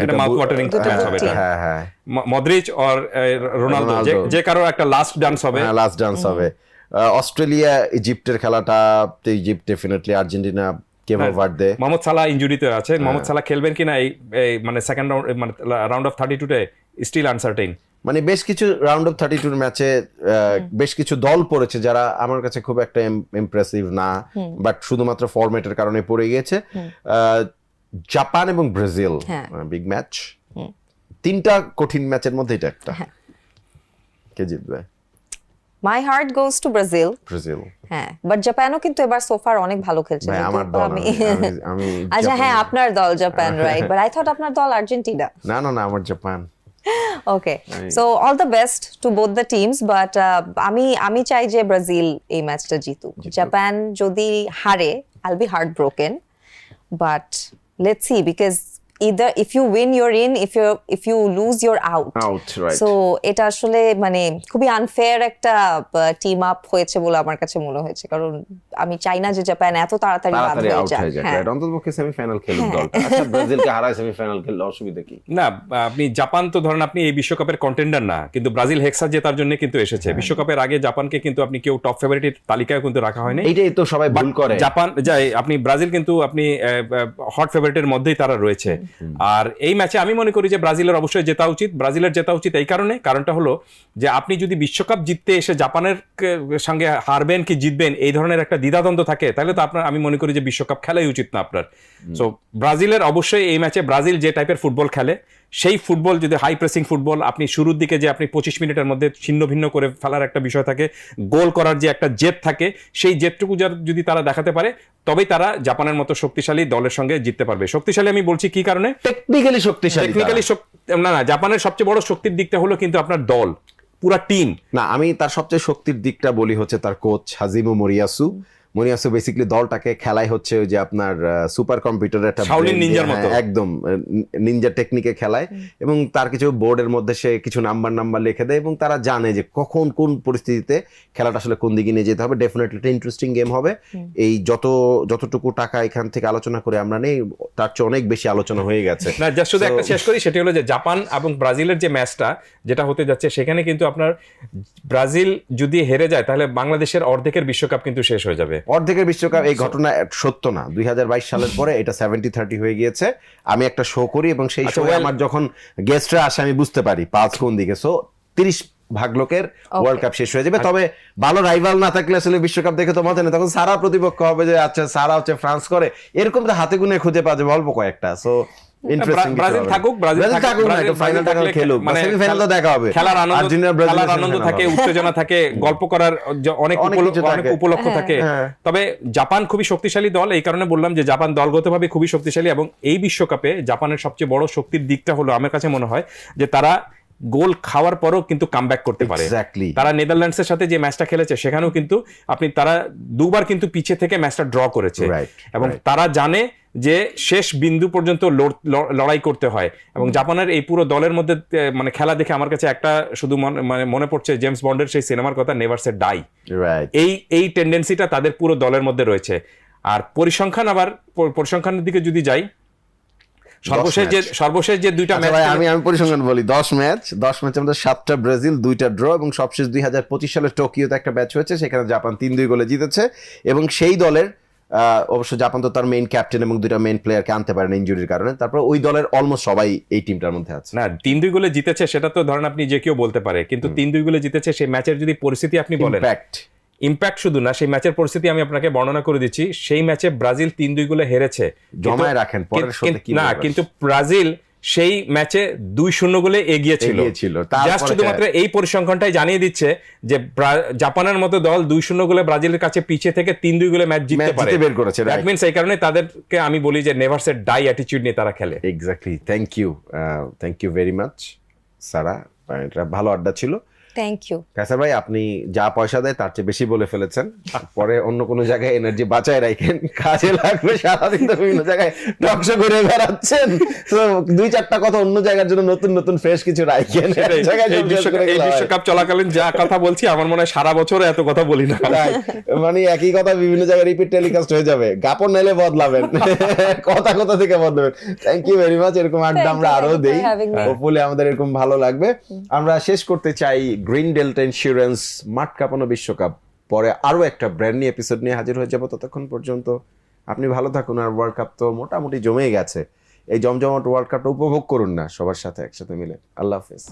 এটা মাউথ ওয়াটারিং ম্যাচ হবে। হ্যাঁ হ্যাঁ, মদ্রিচ আর রোনালদো যে কারো একটা লাস্ট ডান্স হবে, হ্যাঁ লাস্ট ডান্স হবে। অস্ট্রেলিয়া ইজিপ্টের খেলাটা, Egypt definitely, Argentina Cape Verde. Mohamed Salah ইনজুরিতে আছে, মোহাম্মদ সালাহ খেলবেন কিনা এই মানে সেকেন্ড রাউন্ড, মানে রাউন্ড অফ 32 স্টিল আনসার্টেইন। মানে বেশ কিছু রাউন্ড অফ 32 ম্যাচে বেশ কিছু দল পড়েছে যারা আমার কাছে খুব একটা ইমপ্রেসিভ না, বাট শুধুমাত্র ফরম্যাটের কারণে পড়ে গিয়েছে। জাপান এবং ব্রাজিল, বিগ ম্যাচ। তিনটা কঠিন ম্যাচের মধ্যে এটা একটা। কে জিতবে? My heart goes to Brazil. Brazil, হ্যাঁ, বাট জাপানও কিন্তু এবার সোফার অনেক ভালো খেলছে। ভাই আমার দল, আমি আচ্ছা হ্যাঁ, আপনার দল Japan, right, but I thought আপনার দল আর্জেন্টিনা। না না না, আমার Japan. Okay, so all the best to both the teams, but আমি চাই যে ব্রাজিল এই ম্যাচটা জিতুক। জাপান যদি হারে, আইল B heart broken, but let's see, because either if you win you're in, if you lose you're out, right. so এটা আসলে মানে খুবই আনফেয়ার একটা টিম আপ হয়েছে বলে আমার কাছে মনে হয়েছে, কারণ আমি চাই না যে জাপান এত তাড়াতাড়ি বাদ হয়ে যায়। হ্যাঁ, অন্ততপক্ষে সেমিফাইনাল খেলুক দলটা। আচ্ছা, ব্রাজিলকে হারায় সেমিফাইনাল খেললে অসুবিধা কি? না, আপনি জাপান তো ধরেন আপনি এই বিশ্বকাপের কন্টেন্ডার না, কিন্তু ব্রাজিল হেক্সা জেতার জন্য কিন্তু এসেছে। বিশ্বকাপের আগে জাপানকে কিন্তু আপনি কেউ টপ ফেভারিটের তালিকায় কিন্তু রাখা হয়নি। এইটাই তো সবাই ভুল করে। জাপান যাই, আপনি ব্রাজিল কিন্তু আপনি হট ফেভারিটের মধ্যেই তারা রয়েছে। আর এই ম্যাচে আমি মনে করি যে ব্রাজিলের অবশ্যই জেতা উচিত। ব্রাজিলের জেতা উচিত এই কারণটা হলো যে আপনি যদি বিশ্বকাপ জিততে এসে জাপানের সঙ্গে হারবেন কি জিতবেন এই ধরনের একটা দ্বিধাদ্বন্দ্ব থাকে, তাহলে তো আপনার, আমি মনে করি যে বিশ্বকাপ খেলাই উচিত না আপনার। সো ব্রাজিলের অবশ্যই এই ম্যাচে, ব্রাজিল যে টাইপের ফুটবল খেলে সেই ফুটবল, যদি হাই প্রেসিং ফুটবল, আপনি শুরুর দিকে যে আপনি 25 মিনিটের মধ্যে ছিন্ন ভিন্ন করে ফেলার একটা বিষয় থাকে, গোল করার যে একটা জেদ থাকে, সেই জেদটুকু যদি তারা দেখাতে পারে, তবেই তারা জাপানের মতো শক্তিশালী দলের সঙ্গে জিততে পারবে। শক্তিশালী আমি বলছি কি কারণে? টেকনিক্যালি শক্তিশালী। না, জাপানের সবচেয়ে বড় শক্তির দিকটা হলো কিন্তু আপনার দল, পুরা টিম না। আমি তার সবচেয়ে শক্তির দিকটা বলি হচ্ছে তার কোচ হাজিমু মোরিয়াসু বেসিক্যালি দলটাকে খেলায় হচ্ছে ওই যে আপনার সুপার কম্পিউটার একটা শাওলিন নিনজার মতো, একদম নিনজা টেকনিকে খেলায়, এবং তার কিছু বোর্ডের মধ্যে সে কিছু নাম্বার লিখে দেয়, এবং তারা জানে যে কখন কোন পরিস্থিতিতে খেলাটা আসলে কোন দিকে নিয়ে যেতে হবে। ডেফিনেটলি একটা ইন্টারেস্টিং গেম হবে। এই যতটুকু টাকা এখান থেকে আলোচনা করে আমরা নেই, তার চেয়ে অনেক বেশি আলোচনা হয়ে গেছে। না, জাস্ট শুধু একটা শেষ করি, সেটা হলো যে জাপান এবং ব্রাজিলের যে ম্যাচটা যেটা হতে যাচ্ছে, সেখানে কিন্তু আপনার ব্রাজিল যদি হেরে যায় তাহলে বাংলাদেশের অর্ধেকের বিশ্বকাপ কিন্তু শেষ হয়ে যাবে। অর্ধেকের বিশ্বকাপ, এই ঘটনা সত্য না। 2022 সালের পরে এটা 70-30 হয়ে গিয়েছে। আমি একটা শো করি এবং সেই শো আমার যখন গেস্টরা আসে আমি বুঝতে পারি পাঁচ কোন দিকে। সো 30 ভাগ লোকের ওয়ার্ল্ড কাপ শেষ হয়ে যাবে। তবে ভালো রাইভাল না থাকলে আসলে বিশ্বকাপ দেখে তো মজা নেই। তখন সারা প্রতিপক্ষ হবে যে আচ্ছা সারা হচ্ছে ফ্রান্স করে, এরকম তো হাতে গুনে খুঁজে পাওয়া যাবে অল্প কয়েকটা। সো ব্রাজিল থাকুক, খেলার আনন্দ থাকে, উত্তেজনা থাকে, গল্প করার অনেক উপলক্ষ থাকে। তবে জাপান খুবই শক্তিশালী দল, এই কারণে বললাম যে জাপান দলগতভাবে খুবই শক্তিশালী, এবং এই বিশ্বকাপে জাপানের সবচেয়ে বড় শক্তির দিকটা হলো আমার কাছে মনে হয় যে তারা গোল খাওয়ার পরও কিন্তু কামব্যাক করতে পারে। তারা নেদারল্যান্ডসের সাথে যে ম্যাচটা খেলেছে সেখানেও কিন্তু তারা দুবার কিন্তু পিছে থেকে ম্যাচটা ড্র করেছে, এবং তারা জানে যে শেষ বিন্দু পর্যন্ত লড়াই করতে হয়। এবং জাপানের এই পুরো দলের মধ্যে মানে খেলা দেখে আমার কাছে একটা শুধু মানে মনে পড়ছে জেমস বন্ডের সেই সিনেমার কথা, নেভার সে ডাই। এই টেন্ডেন্সিটা তাদের পুরো দলের মধ্যে রয়েছে। আর পরিসংখ্যানের দিকে যদি যাই, সর্বশেষ যে দুইটা ম্যাচ, আমি পরিসংখ্যান বলি, 10 ম্যাচে আমাদের 7টা ব্রাজিল, 2টা ড্র, এবং সবশেষ 2025 সালে টোকিওতে একটা ম্যাচ হয়েছে, সেখানে জাপান 3-2 গোলে জিতেছে। এবং সেই দলের অবশ্য জাপান তো তার মেইন ক্যাপ্টেন এবং 2টা মেইন প্লেয়ারকে আনতে পারেন ইনজুরির কারণে। তারপর ওই দলের অলমোস্ট সবাই এই টিমটার মধ্যে আছে। না, 3-2 গোলে জিতেছে সেটা তো ধরেন আপনি যে কেউ বলতে পারে, কিন্তু 3-2 গোলে জিতেছে সেই ম্যাচের যদি পরিস্থিতি আপনি বলেন, ইম্প্যাক্ট শুধু না, সেই ম্যাচের পরিস্থিতি আমি আপনাকে বর্ণনা করে দিচ্ছি। সেই ম্যাচে ব্রাজিল 3-2 গোলে হেরেছে, জমায় রাখেন পরের শোতে কি না, কিন্তু ব্রাজিল সেই ম্যাচে 2-0 গোলে এগিয়েছিল। জাস্ট শুধুমাত্র এই পরিসংখ্যানটাই জানিয়ে দিচ্ছে যে জাপানের মতো দল 2-0 গোলে ব্রাজিলের কাছে পিছিয়ে থেকে 3-2 গোলে ম্যাচ জিততে পারে। দ্যাট মিন্স এই কারণে তাদেরকে আমি বলি যে নেভার সে ডাই অ্যাটিটিউড নিয়ে তারা খেলে। Exactly. Thank you very much. Sara, এটা ভালো আড্ডা ছিল। Thank you. কাসার ভাই, আপনি যা পয়সা দেয় তার চেয়ে বেশি বলে ফেলেছেন, পরে অন্য কোনো জায়গায় এনার্জি বাঁচায় রাখেন, কাজে লাগবে। সারাদিন তো বিভিন্ন জায়গায় টকশো করে বেড়াচ্ছেন, তো 2-4টা কথা অন্য জায়গার জন্য নতুন নতুন ফ্রেশ কিছু রাখেন। এই বিশ্বকাপ চলাকালীন যা কথা বলছি আমার মনে হয় সারা বছর এত কথা বলি না। মানে একই কথা বিভিন্ন জায়গায় রিপিট টেলিকাস্ট হয়ে যাবে, গাপন নাইলে বদলাবেন, কথা কথা থেকে বদলাবেন। Thank you very much. এরকম আড্ডা আমরা আরো দেই, হোপফুলি আমাদের এরকম ভালো লাগবে। আমরা শেষ করতে চাই গ্রিন ডেল্টা ইন্স্যুরেন্স মাঠ কাঁপানো বিশ্বকাপ, পরে আরো একটা ব্র্যান্ড নিউ এপিসোড নিয়ে হাজির হয়ে যাব। ততক্ষণ পর্যন্ত আপনি ভালো থাকুন, আর ওয়ার্ল্ড কাপ তো মোটামুটি জমেই গেছে, এই জমজমাট ওয়ার্ল্ড কাপটা উপভোগ করুন না সবার সাথে একসাথে মিলে। আল্লাহ হাফেজ।